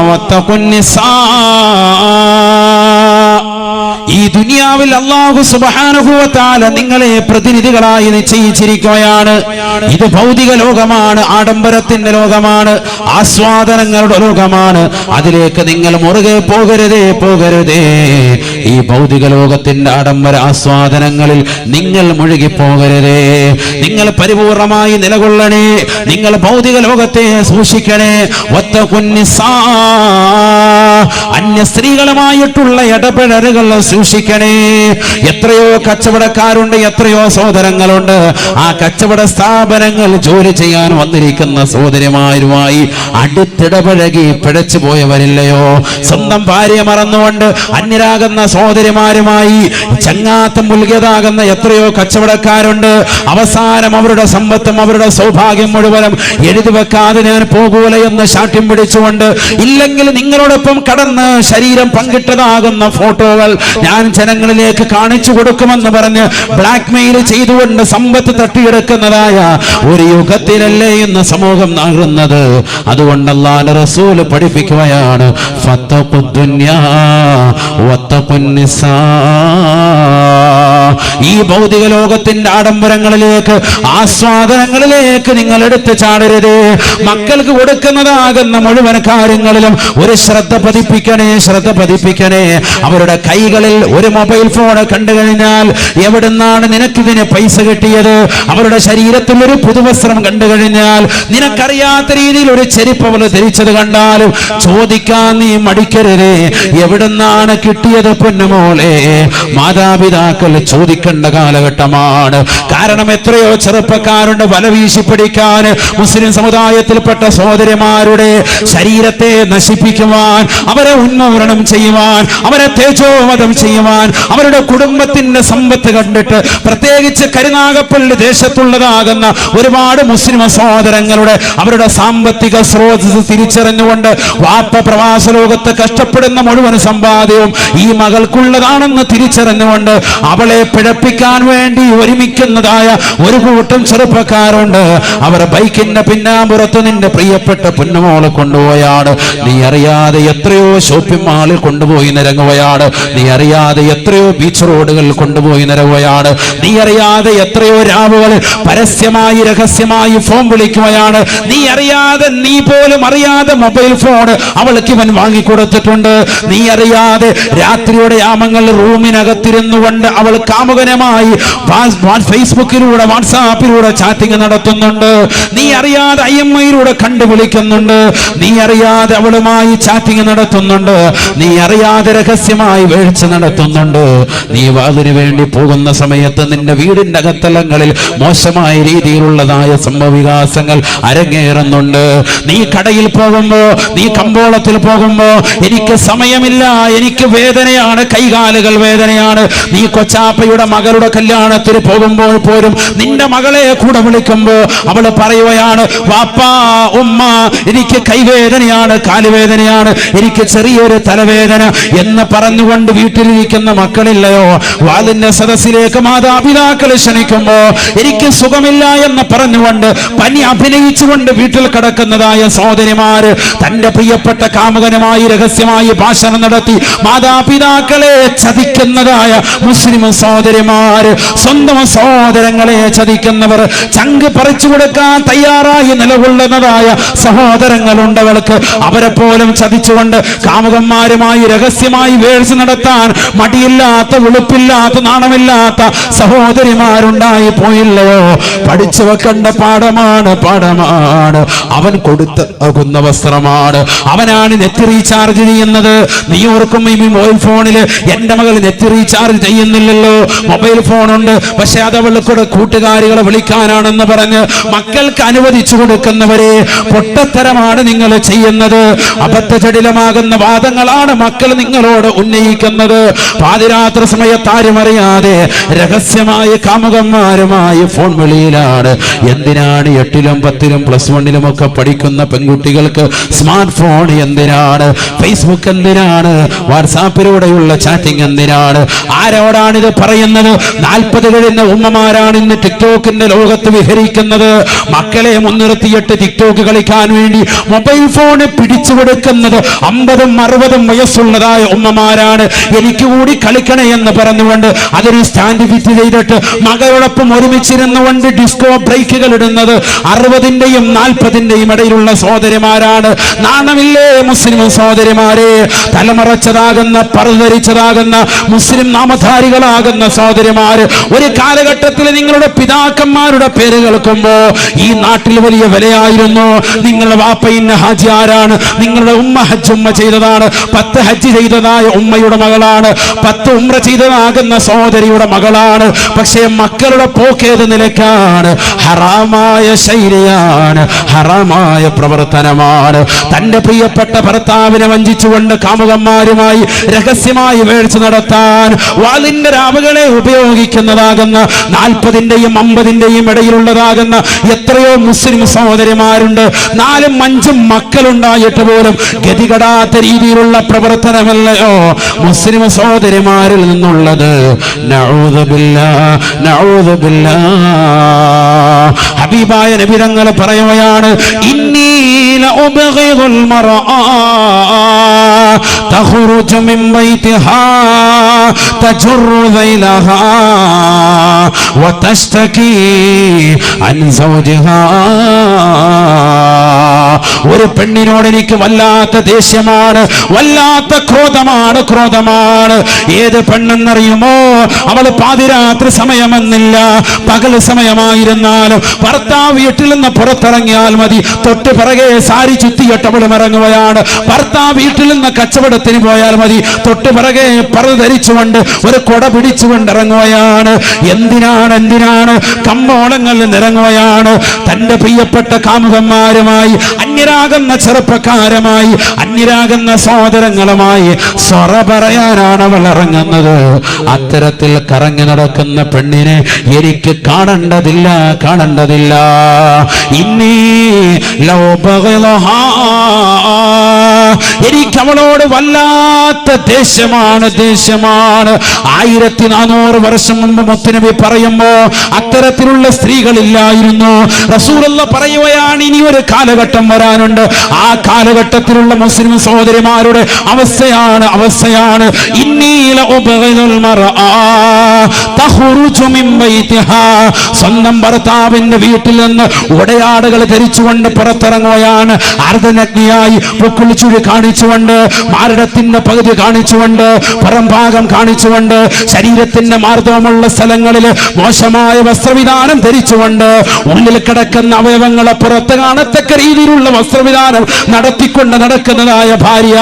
വത്തഖു നിസാ. ഈ ദുനിയാവിൽ അല്ലാഹു സുബ്ഹാനഹു വ തആല നിങ്ങളെ പ്രതിനിധികളായി നിശ്ചയിച്ചിരിക്കുകയാണ്. ഇത് ഭൗതിക ലോകമാണ്, ആഡംബരത്തിന്റെ ലോകമാണ്, ആസ്വാദനങ്ങളുടെ ലോകമാണ്. അതിലേക്ക് നിങ്ങൾ മുറുകെ പോകരുതേ. ഈ ഭൗതിക ലോകത്തിന്റെ ആഡംബര ആസ്വാദനങ്ങളിൽ നിങ്ങൾ മുഴുകി പോകരുതേ. നിങ്ങൾ പരിപൂർണമായി നിലകൊള്ളണേ. നിങ്ങൾ ഭൗതിക ലോകത്തെ സൂക്ഷിക്കണേ. വത്തഖുൻ നിസാ, അന്യ സ്ത്രീകളുമായിട്ടുള്ള ഇടപെടലുകൾ സൂക്ഷിക്കണേ. എത്രയോ കച്ചവടക്കാരുണ്ട്, എത്രയോ സഹോദരങ്ങളുണ്ട്. ആ കച്ചവട സ്ഥാപനങ്ങൾ ജോലി ചെയ്യാൻ വന്നിരിക്കുന്ന സഹോദരിമാരുമായി അടുത്തിടപഴകി പിഴച്ചു പോയവരില്ലയോ? സ്വന്തം ഭാര്യ മറന്നുകൊണ്ട് അന്യരാകുന്ന സഹോദരിമാരുമായി ചങ്ങാത്തം മുൽകിയതാകുന്ന എത്രയോ കച്ചവടക്കാരുണ്ട്. അവസാനം അവരുടെ സമ്പത്തും അവരുടെ സൗഭാഗ്യം മുഴുവനും എഴുതി വെക്കാതെ ഞാൻ പോകൂല എന്ന് ശാഠ്യം പിടിച്ചുകൊണ്ട്, ഇല്ലെങ്കിൽ നിങ്ങളോടൊപ്പം കടന്ന് ശരീരം പങ്കിട്ടതാകുന്ന ഫോട്ടോകൾ ഞാൻ ജനങ്ങളിലേക്ക് കാണിച്ചു കൊടുക്കുമെന്ന് പറഞ്ഞ് ബ്ലാക്ക് മെയിൽ ചെയ്തുകൊണ്ട് സമ്പത്ത് തട്ടിയെടുക്കുന്നതായ ഒരു യുഗത്തിലല്ലേ ഇന്ന് സമൂഹം നാകുന്നത്. അതുകൊണ്ട് അല്ലാഹുവിന്റെ റസൂൽ പഠിപ്പിക്കുകയാണ്, ഫത്തഖുദ് ദുനിയാ വത്തഖുൻ നിസാ. ഈ ഭൗതിക ലോകത്തിന്റെ ആഡംബരങ്ങളിലേക്ക്, ആസ്വാദനങ്ങളിലേക്ക് നിങ്ങൾ എടുത്തു ചാടരുത്. മക്കൾക്ക് കൊടുക്കുന്നതാകുന്ന മുഴുവൻ കാര്യങ്ങളിലും ഒരു ശ്രദ്ധ പതിപ്പിക്കണേ. അവരുടെ കൈകളിൽ ഒരു മൊബൈൽ ഫോൺ കണ്ടു കഴിഞ്ഞാൽ എവിടുന്നാണ് നിനക്കിതിന് പൈസ കിട്ടിയത്? അവരുടെ ശരീരത്തിൽ ഒരു പുതുവസ്ത്രം കണ്ടു കഴിഞ്ഞാൽ, നിനക്കറിയാത്ത രീതിയിൽ ഒരു ചെരുപ്പ് അവൾ ധരിച്ചത് കണ്ടാലും ചോദിക്കാൻ നീ മടിക്കരുതേ, എവിടുന്നാണ് കിട്ടിയത് പൊന്നുമോളെ? മാതാപിതാക്കൾ ചോദിക്കേണ്ട കാലഘട്ടമാണ്. കാരണം എത്രയോ ചെറുപ്പക്കാരുണ്ട് വല വീശി പിടിക്കാൻ മുസ്ലിം സമുദായത്തിൽപ്പെട്ട സഹോദരിമാരുടെ ശരീരത്തെ നശിപ്പിക്കുവാൻ, അവരെ ഉന്മൂലനം ചെയ്യുവാൻ, അവരെ തേജോവധം ചെയ്യുവാൻ, അവരുടെ കുടുംബത്തിന്റെ സമ്പത്ത് കണ്ടിട്ട്, പ്രത്യേകിച്ച് കരുനാഗപ്പള്ളി ദേശത്തുള്ളതാകുന്ന ഒരുപാട് മുസ്ലിം സഹോദരങ്ങളുടെ അവരുടെ സാമ്പത്തിക സ്രോതസ് തിരിച്ചറിഞ്ഞുകൊണ്ട് വാപ്പ പ്രവാസ ലോകത്ത് കഷ്ടപ്പെടുന്ന മുഴുവൻ സമ്പാദ്യവും ഈ മകൾക്കുള്ളതാണെന്ന് തിരിച്ചറിഞ്ഞുകൊണ്ട് അവളെ പിഴപ്പിക്കാൻ വേണ്ടി ഒരുമിക്കുന്നതായ ഒരു കൂട്ടം ചെറുപ്പക്കാരുണ്ട്. അവർ ബൈക്കിന്റെ പിന്നാമ്പുറത്ത് നിന്റെ പ്രിയപ്പെട്ട പൊന്നുമോളെ കൊണ്ടുപോയാണ്. നീ അറിയാതെ എത്രയോ ഷോപ്പിംഗ് മാളിൽ കൊണ്ടുപോയി നിരങ്ങുകയാണ്. നീ അറിയാതെ എത്രയോ ബീച്ച് റോഡുകളിൽ കൊണ്ടുപോയി നിരങ്ങുകയാണ്. നീ അറിയാതെ എത്രയോ രാവുകളിൽ പരസ്യമായി രഹസ്യമായി ഫോൺ വിളിക്കുകയാണ്. നീ അറിയാതെ, നീ പോലും അറിയാതെ മൊബൈൽ ഫോൺ അവൾക്ക് ഇവൻ വാങ്ങിക്കൊടുത്തിട്ടുണ്ട്. നീ അറിയാതെ രാത്രിയുടെ യാമങ്ങളിൽ റൂമിനകത്തിരുന്നു കൊണ്ട് അവൾ കാമുകനുമായി ഫേസ്ബുക്കിലൂടെ വാട്സാപ്പിലൂടെ ചാറ്റിംഗ് നടത്തുന്നുണ്ട്. നീ അറിയാതെ IMIയിലൂടെ കണ്ടുവിളിക്കുന്നുണ്ട്. നീ അറിയാതെ അവളുമായി ചാറ്റിംഗ് നടത്തുന്നുണ്ട്. നീ അറിയാതെ രഹസ്യമായി വീഴ്ച നടത്തുന്നുണ്ട്. നീ അതിനു വേണ്ടി പോകുന്ന സമയത്ത് നിന്റെ വീടിന്റെ അകത്തലങ്ങളിൽ മോശമായ രീതിയിലുള്ളതായ സംഭവവികാസങ്ങൾ അരങ്ങേറുന്നുണ്ട്. നീ കടയിൽ പോകുമ്പോ, നീ കമ്പോളത്തിൽ പോകുമ്പോ, എനിക്ക് സമയമില്ല, എനിക്ക് വേദനയാണ്, കൈകാലുകൾ വേദനയാണ്, നീ കൊച്ചാപ്പയുടെ മകളുടെ കല്യാണത്തിന് പോകുമ്പോൾ പോലും നിന്റെ മകളെ കൂടെ വിളിക്കുമ്പോ അവള് പറയുകയാണ്, വാപ്പാ ഉമ്മ എനിക്ക് കൈവേദനയാണ്, കാലുവേദനയാണ്, എനിക്ക് ചെറിയൊരു തലവേദന എന്ന് പറഞ്ഞുകൊണ്ട് വീട്ടിലിരിക്കുന്ന മക്കളില്ലയോ? വാതിന്റെ സദസ്സിലേക്ക് മാതാപിതാക്കളെ ക്ഷണിക്കുമ്പോ എനിക്ക് സുഖമില്ല എന്ന് പറഞ്ഞുകൊണ്ട് പനി അഭിനയിച്ചുകൊണ്ട് വീട്ടിൽ കിടക്കുന്നതായ സഹോദരിമാര് തന്റെ പ്രിയപ്പെട്ട കാമുകനുമായി രഹസ്യമായി ഭാഷണം നടത്തി മാതാപിതാക്കളെ ചതിക്കുന്നതായ മുസ്ലിം സഹോദരിമാര്, സ്വന്തം സഹോദരങ്ങളെ ചതിക്കുന്നവർ, ചങ്ക് പറിച്ചു കൊടുക്കാൻ തയ്യാറായി നിലകൊള്ളുന്നതായ സഹോദരങ്ങളുണ്ടവൾക്ക്. അവരെ പോലും ചതിച്ചുകൊണ്ട് കാമുകന്മാരുമായി രഹസ്യമായി വേഴ്സ് നടത്താൻ മടിയില്ലാത്ത, വെളുപ്പില്ലാത്ത, നാണമില്ലാത്ത സഹോദരിമാരുണ്ടായി പോയില്ലയോ? പഠിച്ചു വെക്കേണ്ട പാഠമാണ്. അവൻ കൊടുത്താകുന്ന വസ്ത്രമാണ്. അവനാണ് നെറ്റ് റീചാർജ് ചെയ്യുന്നത്. നീ ഓർക്കും ഈ മൊബൈൽ ഫോണിൽ എന്റെ മകൾ നെറ്റ് റീചാർജ് ചെയ്യുന്നില്ലല്ലോ, മൊബൈൽ ഫോണുണ്ട്, പക്ഷെ അത് അവൾക്കൂടെ കൂട്ടുകാരികളെ വിളിക്കാനാണെന്ന് പറഞ്ഞ് മക്കൾക്ക് അനുവദിച്ചു കൊടുക്കുന്നവരെ പൊട്ടത്തരമാണ് നിങ്ങൾ ചെയ്യുന്നത്. അബദ്ധജടിലമാകുന്ന വാദങ്ങളാണ് മക്കൾ നിങ്ങളോട് ഉന്നയിക്കുന്നത്. പാതിരാത്രി സമയത്ത് ആരും അറിയാതെ രഹസ്യമായ കാമുകന്മാരുമായി ഫോൺ വിളിയിലാണ്. എന്തിനാണ് 8ലും 10ലും +1ലും ഒക്കെ പഠിക്കുന്ന പെൺകുട്ടികൾക്ക് സ്മാർട്ട് ഫോൺ എന്തിനാണ്? ഫേസ്ബുക്ക് എന്തിനാണ്? വാട്സാപ്പിലൂടെയുള്ള ചാറ്റിംഗ് എന്തിനാണ്? ആരോടാണിത് പറയുന്നത്? 40 കഴിഞ്ഞ ഉമ്മമാരാണ് ഇന്ന് ടിക്ടോക്കിന്റെ ലോകത്ത് വിഹരിക്കുന്നത്. മക്കളെ മുൻനിർത്തിയിട്ട് ടിക്ടോക്ക് കളിക്കാൻ വേണ്ടി മൊബൈൽ ഫോണ് പിടിച്ചു കൊടുക്കുന്നത് 50ഉം 60ഉം വയസ്സുള്ളതായ ഉമ്മമാരാണ്. എനിക്ക് കൂടി കളിക്കണേ എന്ന് പറഞ്ഞുകൊണ്ട് അതൊരു സ്റ്റാൻഡ് ഫിറ്റ് ചെയ്തിട്ട് മകളോടൊപ്പം ഒരുമിച്ചിരുന്നുകൊണ്ട് ഡിസ്കോ ബ്രേക്കുകൾ ഇടുന്നത് 60ന്റെയും 40ന്റെയും ഇടയിലുള്ള സഹോദരിമാരാണ്. നാണമില്ലേ മുസ്ലിം സഹോദരിമാരെ? തലമറച്ചതാകുന്ന, പറുധരിച്ചതാകുന്ന മുസ്ലിം നാമധാരികളാകുന്ന സഹോദരിമാര്, ഒരു കാലഘട്ടത്തിൽ നിങ്ങളുടെ പിതാക്കന്മാരുടെ പേര് കേൾക്കുമ്പോ ഈ നാട്ടിൽ വലിയ വിലയായിരുന്നു. നിങ്ങളുടെ വാപ്പ ഇന്ന ഹാജി ആരാണ്? നിങ്ങളുടെ ഉമ്മ ഹജ്ജ് ഉമ്മ ചെയ്തതാണ്, 10 ഹജ്ജ് ചെയ്തതായ ഉമ്മയുടെ മകളാണ്, 10 ഉംറ ചെയ്തതാകുന്ന സഹോദരിയുടെ മകളാണ്. പക്ഷേ മക്കളുടെ പോക്കേത് നിലക്കാണ്? ഹറാമായ ശൈലിയാണ്, ഹറാമായ പ്രവർത്തനമാണ്. തന്റെ പ്രിയപ്പെട്ട ഭർത്താവിനെ വഞ്ചിച്ചുകൊണ്ട് കാമുകന്മാരുമായി രഹസ്യമായി വേഴ്ച നടത്താൻ വാളിന്റെ രാവുകളെ ഉപയോഗിക്കുന്നതാകുന്ന 40ന്റെയും 50ന്റെയും ഇടയിലുള്ളതാകുന്ന എത്രയോ മുസ്ലിം സഹോദരിമാരുണ്ട്. 4ഉം 5ഉം മക്കളുണ്ടായിട്ട് പോലും ഗതികടാത്ത രീതിയിലുള്ള പ്രവർത്തനമല്ലയോ മുസ്ലിം സഹോദരിമാരിൽ നിന്നുള്ളത്? നഊദു ബില്ലാഹ്. ഹബീബായ നബി തങ്ങൾ പറയുകയാണ്, ഇന്നി ലഉബ്ഗിദുൽ മർആ തഖ്റുജു മിൻ ബൈതിഹാ തജറു ദൈലഹാ വതസ്തകി അൻ സൗജിഹാ. ഒരു പെണ്ണിനോട് എനിക്ക് വല്ലാത്ത ദേഷ്യമാണ്, വല്ലാത്ത ക്രോധമാണ്. ഏത് പെണ്ണെന്നറിയുമോ? അവൾ പാതിരാത്രി സമയമെന്നില്ല, പകൽ സമയമായിരുന്നാലും ഭർത്താവ് വീട്ടിൽ നിന്ന് പുറത്തിറങ്ങിയാൽ മതി, തൊട്ട് പിറകെ സാരി ചുറ്റിയിട്ട് അവൾ ഇറങ്ങുകയാണ്. ഭർത്താവ് വീട്ടിൽ നിന്ന് കച്ചവടത്തിന് പോയാൽ മതി, തൊട്ട് പിറകെ പറ ധരിച്ചുകൊണ്ട് ഒരു കൊട പിടിച്ചുകൊണ്ട് ഇറങ്ങുകയാണ്. എന്തിനാണ്? കമ്പോളങ്ങളിൽ ഇറങ്ങുകയാണ്. തന്റെ പ്രിയപ്പെട്ട കാമുകന്മാരുമായി, അന്യരാകുന്ന ചെറുപ്പക്കാരുമായി, അന്യരാകുന്ന സഹോദരങ്ങളുമായി സ്വറ പറയാനാണ് അവൾ ഇറങ്ങുന്നത്. അത്തരത്തിൽ കറങ്ങി നടക്കുന്ന പെണ്ണിനെ എനിക്ക് കാണേണ്ടതില്ല. ഇന്നി ലൗ ബഗളഹാ, എനിക്ക് അവളോട് വല്ലാത്ത ദേഷ്യമാണ്. 1400 വർഷം മുമ്പ് മുത്തുനബി പറയുമ്പോ അത്തരത്തിലുള്ള സ്ത്രീകളില്ലായിരുന്നു. റസൂലുള്ളാഹി പറയുകയാണ്, ഇനി ഒരു കാലഘട്ടം വരാനുണ്ട്. ആ കാലഘട്ടത്തിലുള്ള മുസ്ലിം സഹോദരിമാരുടെ അവസ്ഥയാണ് ഇന്നീല ഉബഗിദുൽ മർആ തഖ്റുജു മിൻ ബൈതിഹാ. സ്വന്തം ഭർത്താവിന്റെ വീട്ടിൽ നിന്ന് ഉടയാടകൾ ധരിച്ചുകൊണ്ട് പുറത്തിറങ്ങുകയാണ്. അർദ്ധനഗ്നിയായി പുക്കുളിച്ചുഴി കാണിച്ചുകൊണ്ട്, മാരടത്തിന്റെ പകുതി കാണിച്ചുകൊണ്ട്, പുറംഭാഗം കാണിച്ചുകൊണ്ട്, ശരീരത്തിന്റെ മാർദ്ദവമുള്ള സ്ഥലങ്ങളിൽ മോശമായ വസ്ത്രവിധാനം ധരിച്ചുകൊണ്ട്, ഉള്ളിൽ കിടക്കുന്ന അവയവങ്ങളെ പുറത്ത് കാണത്തക്ക രീതിയിലുള്ള വസ്ത്രവിധാനം നടത്തിക്കൊണ്ട് നടക്കുന്നതായ ഭാര്യ,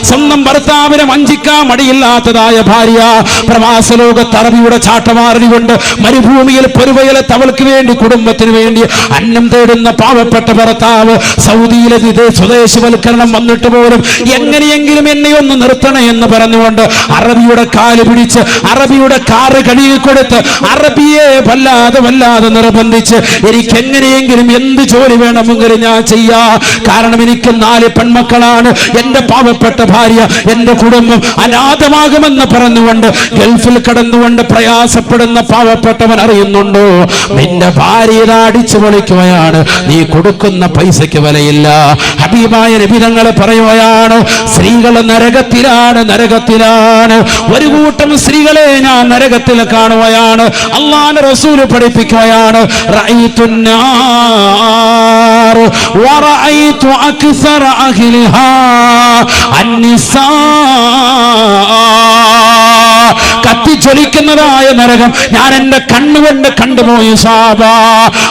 സ്വന്തം ഭർത്താവിനെ വഞ്ചിക്കാൻ മടിയില്ലാത്തതായ ഭാര്യ, പ്രവാസ ലോകത്ത് അറബിയുടെ ചാട്ടമാറികൊണ്ട് മരുഭൂമിയിൽ പൊരുവയിലെ തവൾക്ക് വേണ്ടി കുടുംബത്തിന് വേണ്ടി അന്നം തേടുന്ന പാവപ്പെട്ട ഭർത്താവ്, സൗദിയിലെ സ്വദേശവൽക്കരണം വന്നിട്ട് പോലും എങ്ങനെയെങ്കിലും എന്നെ ഒന്ന് നിർത്തണേ എന്ന് പറഞ്ഞുകൊണ്ട് അറബിയുടെ കാല് പിടിച്ച് അറബിയുടെ കാറ് കഴുകിക്കൊടുത്ത് അറബിയെ വല്ലാതെ നിർബന്ധിച്ച് എനിക്ക് എങ്ങനെയെങ്കിലും എന്ത് ജോലി വേണമെങ്കിലും ഞാൻ ചെയ്യാ, കാരണം എനിക്ക് 4 പെൺമക്കളാണ്, എന്റെ പാവപ്പെട്ട ഭാര്യ, എന്റെ കുടുംബം അനാഥമാകുമെന്ന് പറഞ്ഞുകൊണ്ട് ഗൾഫിൽ കടന്നുകൊണ്ട് പ്രയാസപ്പെടുന്ന പാവപ്പെട്ടവൻ അറിയുന്നുണ്ടോ നിന്റെ ഭാര്യ അടിച്ചു പൊളിക്കുകയാണ്, നീ കൊടുക്കുന്ന പൈസയ്ക്ക് വിലയില്ല. ഹബീബായ നബി തങ്ങൾ പറയുകയാണ്, സ്ത്രീകൾ നരകത്തിലാണ്. ഒരു കൂട്ടം സ്ത്രീകളെ ഞാൻ നരകത്തിൽ കാണുകയാണ്. അല്ലാഹുവിന്റെ റസൂൽ പഠിപ്പിക്കുകയാണ്, റഅയ്തുന്നാർ വറഅയ്തു അക്സറ അഹ്ലിഹാ അന്നിസാ. കത്തിജ്വലിക്കുന്നതായ നരകം ഞാൻ എന്റെ കണ്ണുകൊണ്ട് കണ്ടുപോയി സാബ.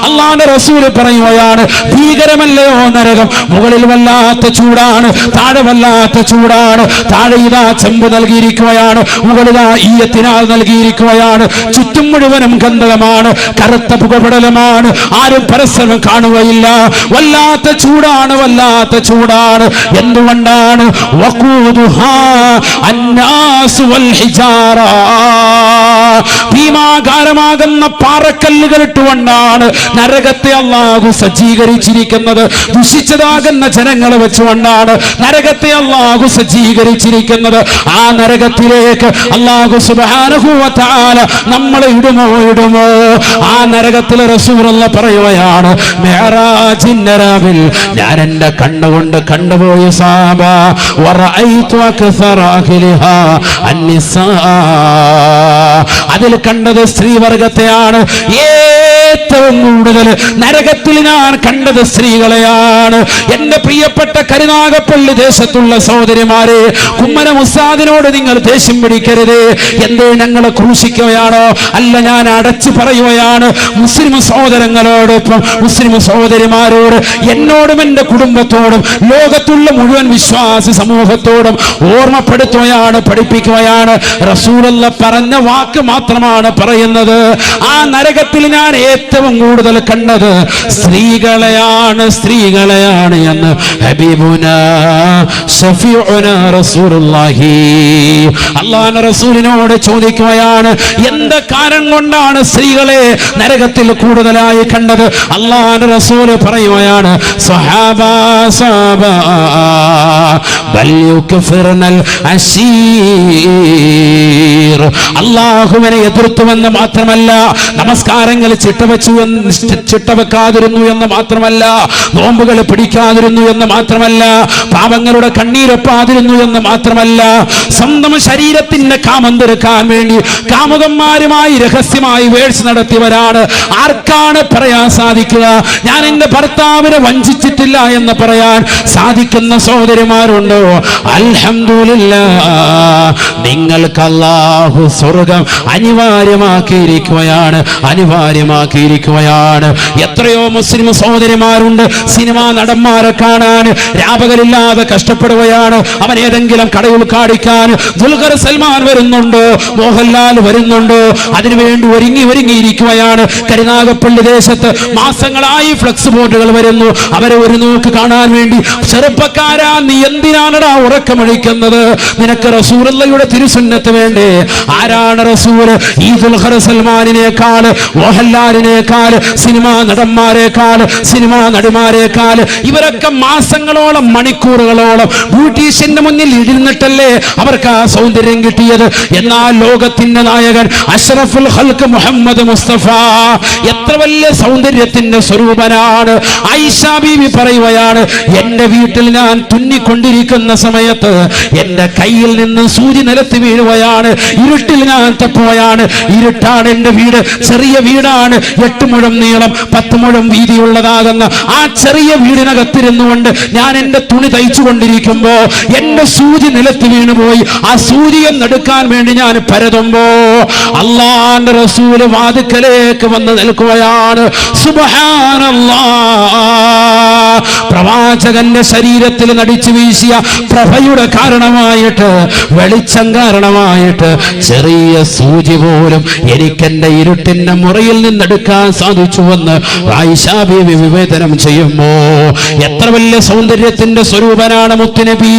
അല്ലാഹുവിന്റെ റസൂൽ പറയുകയാണ്, ഭീകരമല്ലയോ നരകം, മുകളിൽ വല്ലാത്ത ചൂടാണ്, താഴെ വല്ലാത്ത ചൂടാണ്. താഴെ ഇതാ ചെമ്പ് നൽകിയിരിക്കുകയാണ്, മുകളിലാ ഈയത്തിനാൽ നൽകിയിരിക്കുകയാണ്, ചുറ്റും മുഴുവനും ഗന്ധകമാണ്, കറുത്ത പുകപടലമാണ്, ആരും പരസ്പരം കാണുകയില്ല. വല്ലാത്ത ചൂടാണ്. എന്തുകൊണ്ടാണ്? വഖൂദുഹാ അന്നാസ് വൽ ഹിജാറ. ഭീമാകാരമാകുന്ന പാറക്കല്ലുകൾ ഇട്ടുകൊണ്ടാണ് നരകത്തെ അല്ലാഹു സജ്ജീകരിച്ചിരിക്കുന്നത്. ദുഷിച്ചതാകുന്ന ജനങ്ങളെ വെച്ചുകൊണ്ടാണ് നരകത്തെ അല്ലാഹു സജ്ജീകരിച്ചിരിക്കുന്നത്. ആ നരകത്തിലേക്ക് അല്ലാഹു സുബ്ഹാനഹു വ തആല നമ്മളെ ഇടുമോ? ആ നരകത്തിൽ റസൂലുള്ളാഹി പറയുകയാണ്, മിഅ്റാജിന്റെ രാവിൽ ഞാൻ എന്റെ കണ്ണുകൊണ്ട് കണ്ടുപോയി സാബ. വറഅയ്തു അക്സറ അഹ്ലിഹാ അന്നിസാ. അതിൽ കണ്ടത് സ്ത്രീവർഗത്തെയാണ്. ഏറ്റവും കൂടുതൽ നരകത്തിൽ ഞാൻ കണ്ടത് സ്ത്രീകളെയാണ്. എന്റെ പ്രിയപ്പെട്ട കരുനാഗപ്പള്ളി ദേശത്തുള്ള സഹോദരിമാരെ, കുമ്മനം ഉസ്താദിനോട് നിങ്ങൾ ദേഷ്യം പിടിക്കരുത്. എന്തേ ഞങ്ങളെ ക്രൂശിക്കുകയാണോ? അല്ല, ഞാൻ അടച്ചു പറയുകയാണ്. മുസ്ലിം സഹോദരങ്ങളോടൊപ്പം മുസ്ലിം സഹോദരിമാരോട്, എന്നോടും എന്റെ കുടുംബത്തോടും ലോകത്തുള്ള മുഴുവൻ വിശ്വാസി സമൂഹത്തോടും ഓർമ്മപ്പെടുത്തുകയാണ്, പഠിപ്പിക്കുകയാണ്. റസൂലുള്ളാഹി പറഞ്ഞ വാക്ക് മാത്രമാണ് പറയുന്നത്. ആ നരകത്തിൽ ഞാൻ ഏറ്റവും കൂടുതൽ കണ്ടത് സ്ത്രീകളെയാണ് എന്ന് ഹബീബുനാ ശഫീഉനാ റസൂലുള്ളാഹി. അല്ലാഹുവിന്റെ റസൂലിനോട് ചോദിക്കുകയാണ്, എന്ത് കാരണം കൊണ്ടാണ് സ്ത്രീകളെ നരകത്തിൽ കൂടുതലായി കണ്ടത്? അല്ലാഹുവിന്റെ റസൂൽ പറയുകയാണ്, സ്വഹാബാ ബൽ യുക്ഫിർനൽ അശീർ. അല്ലാഹുവിനെ എതിർത്തുവെന്ന് മാത്രമല്ല, നമസ്കാരങ്ങൾ ചിട്ടവെക്കാതിരുന്നു എന്ന് മാത്രമല്ല, നോമ്പുകൾ പിടിക്കാതിരുന്നു എന്ന് മാത്രമല്ല, പാപങ്ങളുടെ കണ്ണീരൊപ്പാതിരുന്നു എന്ന് മാത്രമല്ല, സ്വന്തം ശരീരത്തിന്റെ കാമം തീർക്കാൻ വേണ്ടി കാമുകന്മാരുമായി രഹസ്യമായി വേഴ്സ് നടത്തിയവരാണ്. ആർക്കാണ് പറയാൻ സാധിക്കുക? ഞാൻ എന്റെ ഭർത്താവിനെ വഞ്ചിച്ചിട്ടില്ല എന്ന് പറയാൻ സാധിക്കുന്ന സഹോദരിമാരുണ്ടോ? അൽഹംദുലില്ലാഹ്, നിങ്ങൾക്ക് അല്ലാഹു സ്വർഗം അനിവാര്യമാക്കിയിരിക്കുകയാണ്. എത്രയോ മുസ്ലിം സഹോദരിമാരുണ്ട് സിനിമാ നടന്മാരെ കാണാൻ രാപകലില്ലാതെ കഷ്ടപ്പെടുകയാണ്. അവൻ ഏതെങ്കിലും കട ഉദ്ഘാടിക്കാൻ ദുൽഖർ സൽമാൻ വരുന്നുണ്ടോ, മോഹൻലാൽ വരുന്നുണ്ടോ, അതിനുവേണ്ടി ഒരുങ്ങിയിരിക്കുകയാണ്. കരുനാഗപ്പള്ളി ദേശത്ത് മാസങ്ങളായി ഫ്ലക്സ് ബോർഡുകൾ വരുന്നു. അവരെ ഒരു നോക്ക് കാണാൻ വേണ്ടി. ചെറുപ്പക്കാരാ, നീ എന്തിനാണടാ ഉറക്കമഴിക്കുന്നത്? നിനക്ക് റസൂലുള്ളാഹിയുടെ തിരുസുന്നത്ത് വേണ്ടേ? ആരാണ് റസൂൽ? ഈ ദുൽഖർ സൽമാനിനേക്കാൾ, മോഹൻലാലിനേക്കാൾ, സിനിമാ നടന്മാരെക്കാൾ, സിനിമാ നടിമാരെക്കാൾ ഇവരൊക്കെ മാസങ്ങളോളം മണിക്കൂറുകളോളം ബ്യൂട്ടീഷ്യന്റെ മുന്നിൽ ഇരുന്നിട്ടല്ലേ അവർക്ക് ആ സൗന്ദര്യം കിട്ടിയത്. എന്നാൽ ലോകത്തിന്റെ നായകൻ അഷ്റഫുൽ ഖൽഖ് മുഹമ്മദ് മുസ്തഫ എത്ര വലിയ സൗന്ദര്യത്തിന്റെ സ്വരൂപനാണ്. ആയിഷ ബീവി പറയുകയാണ്, എന്റെ വീട്ടിൽ ഞാൻ തുന്നിക്കൊണ്ടിരിക്കുന്ന സമയത്ത് എന്റെ കയ്യിൽ നിന്ന് സൂചി നിലത്ത് വീഴുകയാണ്. ഇരുട്ടിൽ ഞാൻ തപ്പുകയാണ്. ഇരുട്ടാണ് എന്റെ വീട്, ചെറിയ വീടാണ്. 8 മുഴം നീളം 10 മുഴം വീതിയുള്ളതാകുന്ന ആ ചെറിയ വീടിനകത്തിരുന്നുകൊണ്ട് ഞാൻ എന്റെ തുണി തയ്ച്ചു കൊണ്ടിരിക്കുമ്പോ എന്റെ സൂചി നിലത്ത് വീണുപോയി. ആ സൂചിയം എടുക്കാൻ വേണ്ടി ഞാൻ പരതുമ്പോ അല്ലാഹുവിന്റെ റസൂല് വാതിക്കലേക്ക് വന്ന് നിൽക്കുകയാണ്. സുബ്ഹാനല്ലാഹ്, പ്രവാചകന്റെ ശരീരത്തിൽ നടിച്ചു വീശിയ പ്രഭയുടെ കാരണമായിട്ട്, വെളിച്ചം കാരണമായിട്ട് ചെറിയ സൂചി പോലും എനിക്കെന്റെ ഇരുട്ടിന്റെ മുറിയിൽ നിന്നെടുക്കാൻ സാധിച്ചുവെന്ന് ആയിഷ ബീവി വിവേചനം ചെയ്യുമ്പോ എത്ര വലിയ സൗന്ദര്യത്തിന്റെ സ്വരൂപനാണ് മുത്തുനബി.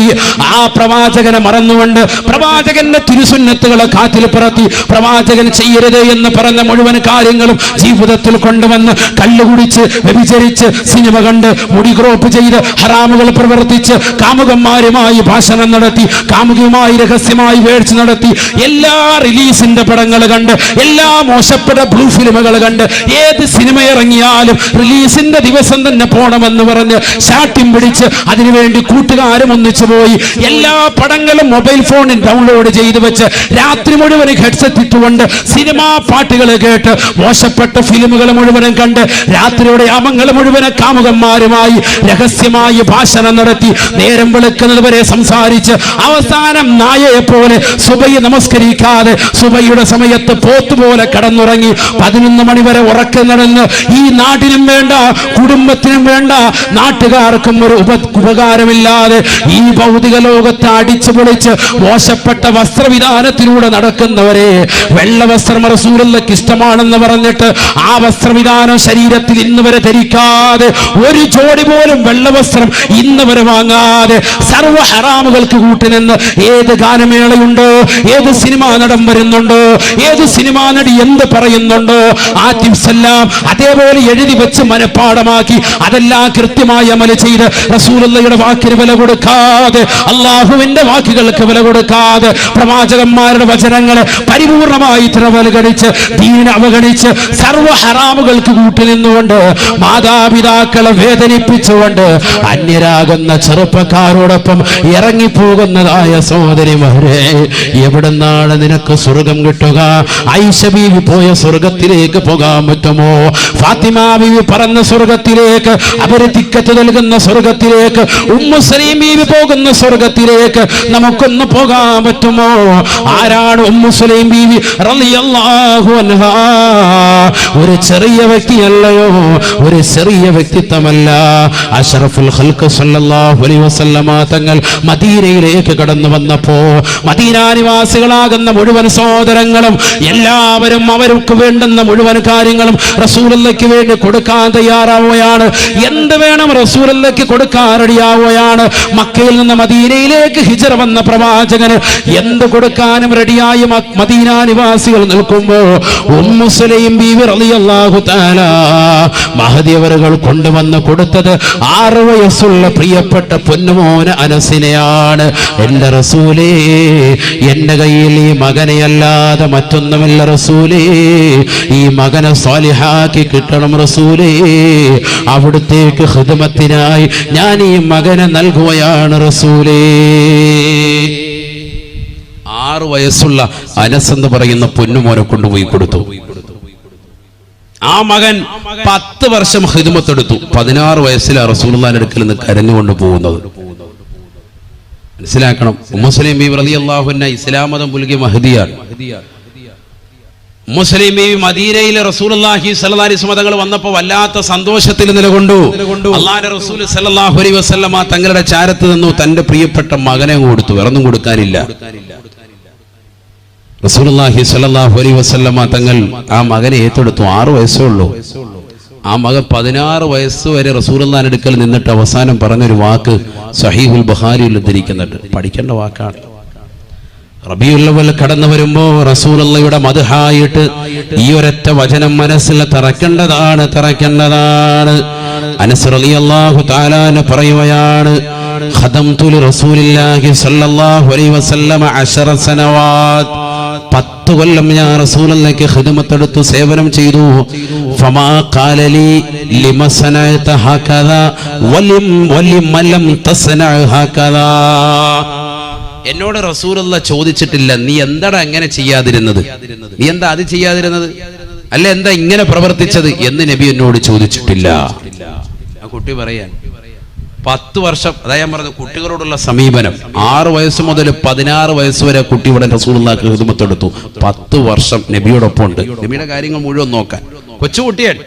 ആ പ്രവാചകനെ മറന്നുകൊണ്ട് പ്രവാചകന്റെ തിരുസുന്നത്തുകളെ കാറ്റിൽ പറത്തി പ്രവാചകൻ ചെയ്യരുത് എന്ന് പറഞ്ഞ മുഴുവൻ കാര്യങ്ങളും ജീവിതത്തിൽ കൊണ്ടുവന്ന് കള്ളുകുടിച്ച് വ്യഭിചരിച്ച് സിനിമ കണ്ട് മുടി ക്രോപ്പ് ചെയ്ത് ഹറാമുകൾ പ്രവർത്തിച്ച് കാമുകന്മാരുമായി ഭാഷണം നടത്തി കാമുകിയുമായി രഹസ്യമായി വേഴ്ച നടത്തി എല്ലാ റിലീസിന്റെ പടങ്ങൾ കണ്ട് എല്ലാ മോശപ്പെട്ട ബ്ലൂ ഫിലിമുകൾ കണ്ട് ഏത് സിനിമ ഇറങ്ങിയാലും റിലീസിന്റെ ദിവസം തന്നെ പോണമെന്ന് പറഞ്ഞ് ശാഠ്യം പിടിച്ച് അതിനുവേണ്ടി കൂട്ടുകാരും ഒന്നിച്ചു പോയി എല്ലാ പടങ്ങളും മൊബൈൽ ഫോണിൽ ഡൗൺലോഡ് ചെയ്ത് വെച്ച് രാത്രി മുഴുവൻ ഹെഡ്സെറ്റ് ഇട്ടുകൊണ്ട് സിനിമാ പാട്ടുകൾ കേട്ട് മോശപ്പെട്ട ഫിലിമുകൾ മുഴുവനും കണ്ട് രാത്രിയുടെ യാമങ്ങൾ മുഴുവനും കാമുകന്മാരുമായി രഹസ്യമായി ഭാഷണം നടത്തി നേരം വെളുക്കുന്നത് വരെ സംസാരിച്ച് അവസാനം നായയെ പോലെ സുബഹി നമസ്കരിക്കാതെ സുബഹിയുടെ സമയത്ത് പോത്തുപോലെ കടന്നുറങ്ങി 11 മണി വരെ ഉറക്കം നടന്ന് ഈ നാടിനും വേണ്ട കുടുംബത്തിനും വേണ്ട നാട്ടുകാർക്കും ഒരു ഉപകാരമില്ലാതെ ഈ ഭൗതിക ലോകത്തെ അടിച്ചു പൊളിച്ച് മോശപ്പെട്ട വസ്ത്രവിധാനത്തിലൂടെ നടക്കുന്നവരെ വെള്ള വസ്ത്രം റസൂലുള്ളാഹിക്ക് ഇഷ്ടമാണെന്ന് പറഞ്ഞിട്ട് ആ വസ്ത്രവിധാനം ശരീരത്തിൽ ഇന്ന് വരെ ധരിക്കാതെ ഒരു ജോഡി പോലും വെള്ള വസ്ത്രം ഇന്ന് വരെ വാങ്ങാതെ സർവ്വ ഹറാമുകൾക്ക് കൂട്ടുനിന്ന് ഏത് ഗാനമേളയുണ്ടോ, ഏത് സിനിമാ നടൻ വരുന്നുണ്ടോ, ഏത് സിനിമാ നടി എന്ത് പറയുന്നുണ്ടോ ആ ടിപ്സ് എല്ലാം അതേപോലെ എഴുതി വെച്ച് മനഃപ്പാടമാക്കി അതെല്ലാം കൃത്യമായി അമൽ ചെയ്ത് റസൂലുള്ളാഹിയുടെ വാക്കിന് വില കൊടുക്കാതെ അള്ളാഹുവിന്റെ വാക്കുകൾക്ക് വില കൊടുക്കാതെ പ്രവാചകന്മാരുടെ വചനങ്ങളെ പരിപൂർണമായി അവഗണിച്ച് ദീൻ അവഗണിച്ച് സർവ്വ ഹറാമുകൾക്ക് കൂട്ടുനിന്നുകൊണ്ട് മാതാപിതാക്കളെ വേദനിപ്പിച്ചുകൊണ്ട് അന്യരാകുന്ന ചെറുപ്പക്കാരോടൊപ്പം ഇറങ്ങിപ്പോകുന്നതായ സഹോദരിമാരെ, എവിടുന്നാണ് നിനക്ക് സ്വർഗം കിട്ടുക? ആയിഷ ബീവി പോയ സ്വർഗത്തിലേക്ക് പോകാൻ പറ്റുമോ? ഫാത്തിമ ബീവി പറന്ന സ്വർഗത്തിലേക്ക്, അവര് തിക്കത്ത് നൽകുന്ന സ്വർഗത്തിലേക്ക്, ഉമ്മു സലീം ബീവി പോകുന്ന സ്വർഗത്തിലേക്ക് നമുക്കൊന്ന് പോകാൻ പറ്റുമോ? ആരാണ് ഉമ്മു സലീം ബീവി റളിയല്ലാഹു അൻഹാ? ഒരു ചെറിയ വ്യക്തിയല്ലയോ, ഒരു ചെറിയ വ്യക്തിത്വമല്ല. അഷ്റഫുൽ ഖൽഖ് സല്ലല്ലാഹു അലൈഹി വസല്ലമ തങ്ങൾ മദീനയിലേക്ക് കടന്നു വന്നപ്പോ മദീന നിവാസികളാകുന്ന മുഴുവൻ സഹോദരങ്ങളും എല്ലാവരും അവർക്ക് വേണ്ടുന്ന മുഴുവൻ കാര്യങ്ങളും റസൂലുള്ളാഹിക്ക് വേണ്ടി കൊടുക്കാൻ തയ്യാറാവുകയാണ്. എന്ത് വേണം റസൂലുള്ളാഹിക്ക് കൊടുക്കാൻ റെഡിയാവുകയാണ്. മക്കയിൽ നിന്ന് മദീനയിലേക്ക് ഹിജ്റ വന്ന പ്രവാചകന് എന്ത് കൊടുക്കാനും റെഡിയായി മദീന നിവാസികൾ നിൽക്കുമ്പോ ഉമ്മു സലീം ബീവി റളിയല്ലാഹു തആല മഹദി അവറുകൾ കൊണ്ടുവന്ന് കൊടുത്തത് 6 വയസ്സുള്ള പ്രിയപ്പെട്ട പൊന്നുമോന് അനസിനെയാണ്. എന്റെ റസൂലേ, എന്റെ കയ്യിൽ ഈ മകനെയല്ലാതെ മറ്റൊന്നുമില്ല റസൂലേ, ഈ മകനെ സ്വാലിഹാക്കി കിട്ടണം റസൂലേ, അവിടുത്തേക്ക് ഖിദ്മത്തിനായി ഞാൻ ഈ മകനെ നൽകുകയാണ് റസൂലേ. 6 വയസ്സുള്ള അനസ് എന്ന് പറയുന്ന പൊന്നുമോനെ കൊണ്ടുപോയി കൊടുത്തു. ആ മകൻ 10 വർഷം ഖിദ്മത്തെടുത്തു. 16 വയസ്സിലാണ് റസൂലുള്ളാഹിന്റെ അടുക്കൽ നിന്ന് കരഞ്ഞുകൊണ്ട് പോകുന്നത്. മനസ്സിലാക്കണം, ഉമ്മു സലീം ബീവി റളിയല്ലാഹു അൻഹ ഇസ്ലാം മതം പുൽകിയ മഹദിയാണ്. ഉമ്മു സലീം ബീവി മദീനയിലെ റസൂലുള്ളാഹി സ്വല്ലല്ലാഹി അലൈഹി വസല്ലം തങ്ങൾ വന്നപ്പോൾ വല്ലാത്ത സന്തോഷത്തിൽ നിലകൊണ്ടു. അല്ലാഹുവിന്റെ റസൂൽ സ്വല്ലല്ലാഹു അലൈഹി വസല്ലമ തങ്ങളുടെ ചാരത്ത് നിന്നു തന്റെ പ്രിയപ്പെട്ട മകനെ കൊടുത്തു. വേറൊന്നും കൊടുക്കാനില്ല. റസൂലുള്ളാഹി സ്വല്ലല്ലാഹു അലൈഹി വസല്ലമ തങ്ങൾ ആ മകനെ ഏറ്റെടുത്തു. 6 വയസ്സേ ഉള്ളൂ. ആ മകൻ 16 വയസ്സ് വരെ റസൂലുള്ളാഹിന്റെ അടുക്കൽ നിന്നിട്ട് അവസാനം പറഞ്ഞൊരു വാക്ക് സഹീഹുൽ ബുഖാരിയിൽ ഉദ്ധരിക്കുന്നുണ്ട്. പഠിക്കേണ്ട വാക്കാണ്. റബീഉൽ അവ്വൽ കടന്നു വരുമ്പോ റസൂലുള്ളാഹിയുടെ മദ്ഹായിട്ട് ഈ ഒരൊറ്റ വചനം മനസ്സിൽ തറക്കേണ്ടതാണ്. അനസ് റളിയല്ലാഹു തആല പറയുകയാണ്, ഖദംതു ലിറസൂലില്ലാഹി സ്വല്ലല്ലാഹു അലൈഹി വസല്ലം 10 സനവാത്, 10 കൊല്ലം ഞാൻ റസൂലുള്ളാഹിക്ക് ഖിദ്മത്തെടുത്തു, സേവനം ചെയ്തു. ഫമാ ഖാല ലി ലിമ സനഅത ഹകദാ വലിമ ലം തസ്നഅ ഹകദാ. എന്നോട് റസൂലുള്ളാഹി ചോദിച്ചിട്ടില്ല, നീ എന്താടാ അങ്ങനെ ചെയ്യാതിരുന്നത്, നീ എന്താ അത് ചെയ്യാതിരുന്നത്, അല്ല എന്താ ഇങ്ങനെ പ്രവർത്തിച്ചത് എന്ന് നബി എന്നോട് ചോദിച്ചിട്ടില്ല. ആ കുട്ടി പറയാൻ 10 വർഷം, അതായത് ഞാൻ പറഞ്ഞു കുട്ടികളോടുള്ള സമീപനം. 6 വയസ്സ് മുതൽ 16 വയസ്സ് വരെ കുട്ടി ഇവിടെ റസൂലുള്ളാഹിക്ക് ഖിദ്മത്തെടുത്തു. 10 വർഷം നബിയോടൊപ്പം ഉണ്ട്. നബിയുടെ കാര്യങ്ങൾ മുഴുവൻ നോക്കാൻ. കൊച്ചുകുട്ടിയാണ്.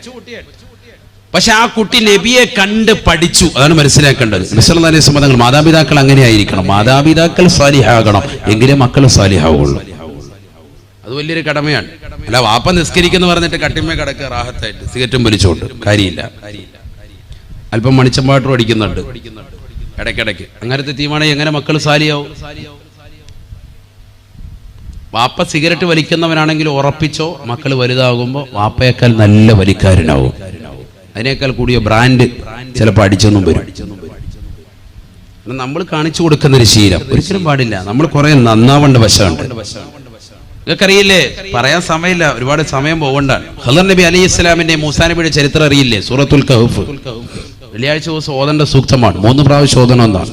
പക്ഷെ ആ കുട്ടി നബിയെ കണ്ട് പഠിച്ചു. അതാണ് മനസ്സിലാക്കേണ്ടത്. നബി സല്ലല്ലാഹു അലൈഹി വസല്ലം തങ്ങൾ മാതാപിതാക്കൾ അങ്ങനെ ആയിരിക്കണം. മാതാപിതാക്കൾ സാലിഹാകണം, എങ്കിലേ മക്കൾ സാലിഹാവുള്ളൂ. അത് വലിയൊരു കടമയാണ്. അല്ല വാപ്പ നിസ്കരിക്കുന്നു പറഞ്ഞിട്ട് കട്ടിമേ കിടക്കുക റാഹത്തായിട്ട് സിഗരറ്റും വലിച്ചോണ്ട് കാര്യമില്ല. അല്പം മണിച്ചമ്പാട്ടും അടിക്കുന്നുണ്ട് ഇടയ്ക്കിടയ്ക്ക്. അങ്ങനത്തെ തീമാണെങ്കിൽ എങ്ങനെ മക്കൾ സാലിയാവും? വാപ്പ സിഗരറ്റ് വലിക്കുന്നവനാണെങ്കിൽ ഉറപ്പിച്ചോ മക്കൾ വലുതാകുമ്പോൾ വാപ്പയേക്കാൾ നല്ല വലിക്കാരനാവും. അതിനേക്കാൾ കൂടിയ ബ്രാൻഡ് ചിലപ്പോൾ അടിച്ചൊന്നും വരും. നമ്മൾ കാണിച്ചു കൊടുക്കുന്നൊരു ശീലം ഒരിക്കലും പാടില്ല. നമ്മൾ കുറെ നന്നാവേണ്ട വശമുണ്ട്. നിങ്ങൾക്കറിയില്ലേ, പറയാൻ സമയമില്ല, ഒരുപാട് സമയം പോകണ്ടാണ്. ഖദർ നബി അലൈഹി ഇസ്ലാമിന്റെ മൂസാ നബിയുടെ ചരിത്രം അറിയില്ലേ? സൂറത്തുൽ കഹ്ഫ് വെള്ളിയാഴ്ച ദിവസം ഓതേണ്ട സൂക്തമാണ്. 3 പ്രാവശ്യം ഓതണം എന്നാണ്.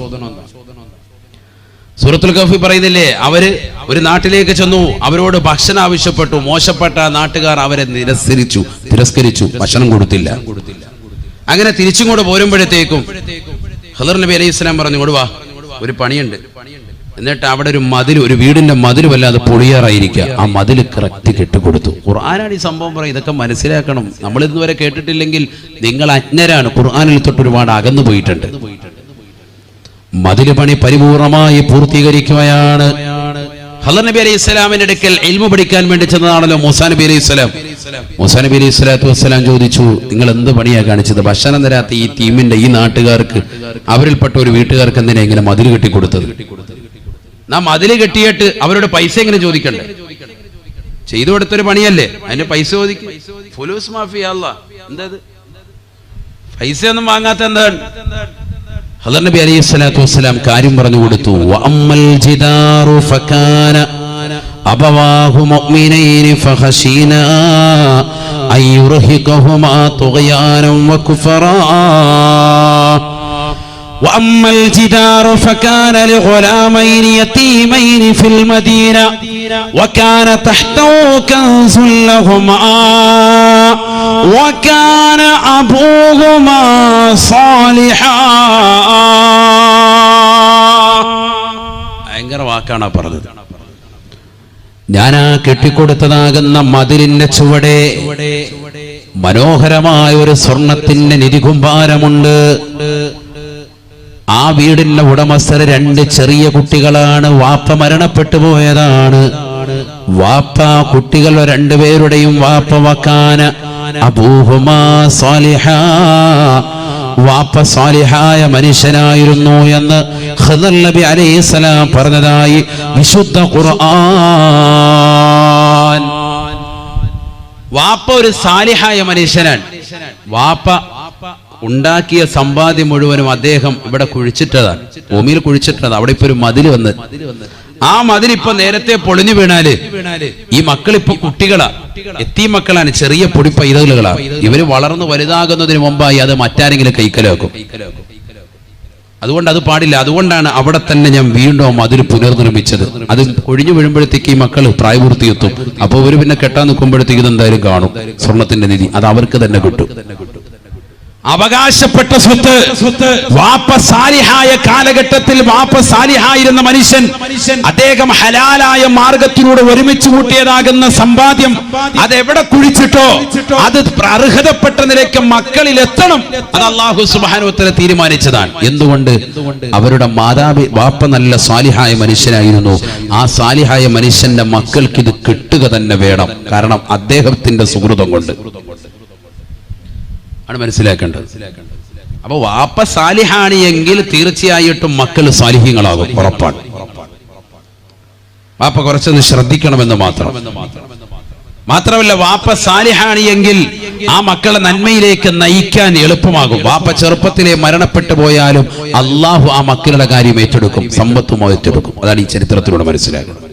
സൂറത്തുൽ കഹ്ഫ് പറയുന്നില്ലേ, അവര് ഒരു നാട്ടിലേക്ക് ചെന്നു, അവരോട് ഭക്ഷണം ആവശ്യപ്പെട്ടു. മോശപ്പെട്ട നാട്ടുകാർ അവരെ തിരസ്കരിച്ചു, ഭക്ഷണം കൊടുത്തില്ല. അങ്ങനെ തിരിച്ചും പോരുമ്പോഴത്തേക്കും ഖദർ നബി അലൈഹി ഇസ്ലാം പറഞ്ഞു, ഇങ്ങോട്ട് വാ, ഒരു പണിയുണ്ട്. എന്നിട്ട് അവിടെ ഒരു വീടിന്റെ മതിൽ വല്ലാതെ പൊളിയാറായിരിക്കുക. ആ മതിൽ കറക്റ്റ് കെട്ടിക്കൊടുത്തു. ഖുർആനാണ് ഈ സംഭവം പറയും. ഇതൊക്കെ മനസ്സിലാക്കണം. നമ്മൾ ഇതുവരെ കേട്ടിട്ടില്ലെങ്കിൽ നിങ്ങൾ അജ്ഞരാണ്. ഖുർആനിൽ തൊട്ട് ഒരുപാട് അകന്നു പോയിട്ടുണ്ട്. മതിൽ പണി പരിപൂർണമായി പൂർത്തീകരിക്കുകയാണ്. ഖദർ നബി അലൈഹി ഇസ്ലാമിന്റെ അടുക്കൽ ഇൽമു പഠിക്കാൻ വേണ്ടി ചെന്നതാണല്ലോ മൂസാ നബി അലൈഹി ഇസ്ലാം. മൂസാ നബി അലൈഹി സ്വലാത്തു വസ്സലാം ചോദിച്ചു, നിങ്ങൾ എന്ത് പണിയാ കാണിച്ചത്? ഭക്ഷണം തരാത്ത ഈ ടീമിന്റെ ഈ നാട്ടുകാർക്ക്, അവരിൽപ്പെട്ട ഒരു വീട്ടുകാർക്ക് എന്തിനാ ഇങ്ങനെ മതിൽ കെട്ടിക്കൊടുത്തത്? നാം മതിൽ കെട്ടിയിട്ട് അവരോട് പൈസ എങ്ങനെ ചോദിക്കണ്ടേ? ചെയ്തു കൊടുത്തൊരു പണിയല്ലേ, അതിന്റെ പൈസ ചോദിക്കും. ഫുലൂസ് മാഫിയ എന്താ പൈസ ഒന്നും വാങ്ങാത്ത എന്താണ്? ഖദർ നബി അലൈഹി സ്വലാത്തു വസ്സലാം കാര്യം പറഞ്ഞു കൊടുത്തു. വഅമ്മൽ ജിദാറു ഫകാന അബവാഹു മുഅ്മിനൈനി ഫഖശീനാ അയ്യുർഹിഖഹുമാ തുഗ്യാനം വകുഫറാ. وأما الجدار فكان لغلامين يتيمين في المدينة وكان تحته كنز لهما وكان أبوهما صالحا. ഭയങ്കര വാക്കാണ് പറഞ്ഞത്. ഞാനാ കെട്ടിക്കൊടുത്തതാകുന്ന മതിലിന്റെ ചുവടെ മനോഹരമായ ഒരു സ്വർണത്തിന്റെ നിധികുംഭാരമുണ്ട്. ആ വീടിന്റെ ഉടമസ്ഥർ 2 ചെറിയ കുട്ടികളാണ്. വാപ്പ മരണപ്പെട്ടു പോയതാണ്. വാപ്പ കുട്ടികൾ 2 പേരുടെയും വാപ്പ വക്കാന അബൂഹുമാ സാലിഹാ, വാപ്പ സാലിഹായ മനുഷ്യനായിരുന്നു എന്ന് ഖദർ നബി അലൈഹിസ്സലാം പറഞ്ഞതായി വിശുദ്ധ ഖുർആൻ. വാപ്പ ഒരു സാലിഹായ മനുഷ്യനാണ്. വാപ്പ ഉണ്ടാക്കിയ സമ്പാദ്യം മുഴുവനും അദ്ദേഹം ഇവിടെ കുഴിച്ചിട്ടതാണ്, ഭൂമിയിൽ കുഴിച്ചിട്ടത്. അവിടെ ഇപ്പൊ ഒരു മതിൽ വന്ന്, ആ മതിൽ ഇപ്പൊ നേരത്തെ പൊളിഞ്ഞു വീണാല് ഈ മക്കൾ ഇപ്പൊ കുട്ടികളാ, എത്തി മക്കളാണ്, ചെറിയ പൊടി പൈതലുകളാണ്. ഇവര് വളർന്നു വലുതാകുന്നതിന് മുമ്പായി അത് മറ്റാരെങ്കിലും കൈക്കലാക്കും. അതുകൊണ്ട് അത് പാടില്ല. അതുകൊണ്ടാണ് അവിടെ തന്നെ ഞാൻ വീണ്ടും മതിൽ പുനർനിർമ്മിച്ചത്. അത് കൊഴിഞ്ഞു വീഴുമ്പോഴത്തേക്ക് ഈ മക്കൾ പ്രായപൂർത്തിയെത്തും. അപ്പൊ ഇവര് പിന്നെ കെട്ടാൻ നിൽക്കുമ്പോഴത്തേക്ക് ഇതെന്തായാലും കാണും. സ്വർണത്തിന്റെ നിധി അത് അവർക്ക് തന്നെ കിട്ടും. അവകാശപ്പെട്ട സ്വത്ത് വാപ്പ സാലിഹായ കാലഘട്ടത്തിൽ വാപ്പ സാലിഹായിരുന്ന മനുഷ്യൻ, അദ്ദേഹം ഹലാലായ മാർഗത്തിലൂടെ ഒരുമിച്ച് കൂട്ടിയതാകുന്ന സമ്പാദ്യം അതെവിടെ കുഴിച്ചിട്ടോ അത് അർഹതപ്പെട്ട നിലയ്ക്ക് മക്കളിൽ എത്തണം. അത് അല്ലാഹു സുബ്ഹാനഹു വ തആല തീരുമാനിച്ചതാണ്. എന്തുകൊണ്ട്? അവരുടെ വാപ്പ നല്ല സാലിഹായ മനുഷ്യനായിരുന്നു. ആ സാലിഹായ മനുഷ്യന്റെ മക്കൾക്ക് ഇത് കിട്ടുക തന്നെ വേണം. കാരണം അദ്ദേഹത്തിന്റെ സുഹൃതം കൊണ്ട് ആണ് മനസ്സിലാക്കേണ്ടത്. അപ്പൊ വാപ്പ സാലിഹാണ് എങ്കിൽ തീർച്ചയായിട്ടും മക്കൾ സാലിഹ്യങ്ങളാകും, ഉറപ്പാണ്. വാപ്പ കുറച്ചൊന്ന് ശ്രദ്ധിക്കണമെന്ന് മാത്രമല്ല വാപ്പ സാലിഹാണ് എങ്കിൽ ആ മക്കളെ നന്മയിലേക്ക് നയിക്കാൻ എളുപ്പമാകും. വാപ്പ ചെറുപ്പത്തിലെ മരണപ്പെട്ടു പോയാലും അള്ളാഹു ആ മക്കളുടെ കാര്യം ഏറ്റെടുക്കും, സമ്പത്തും ഏറ്റെടുക്കും. അതാണ് ഈ ചരിത്രത്തിലൂടെ മനസ്സിലാക്കുന്നത്.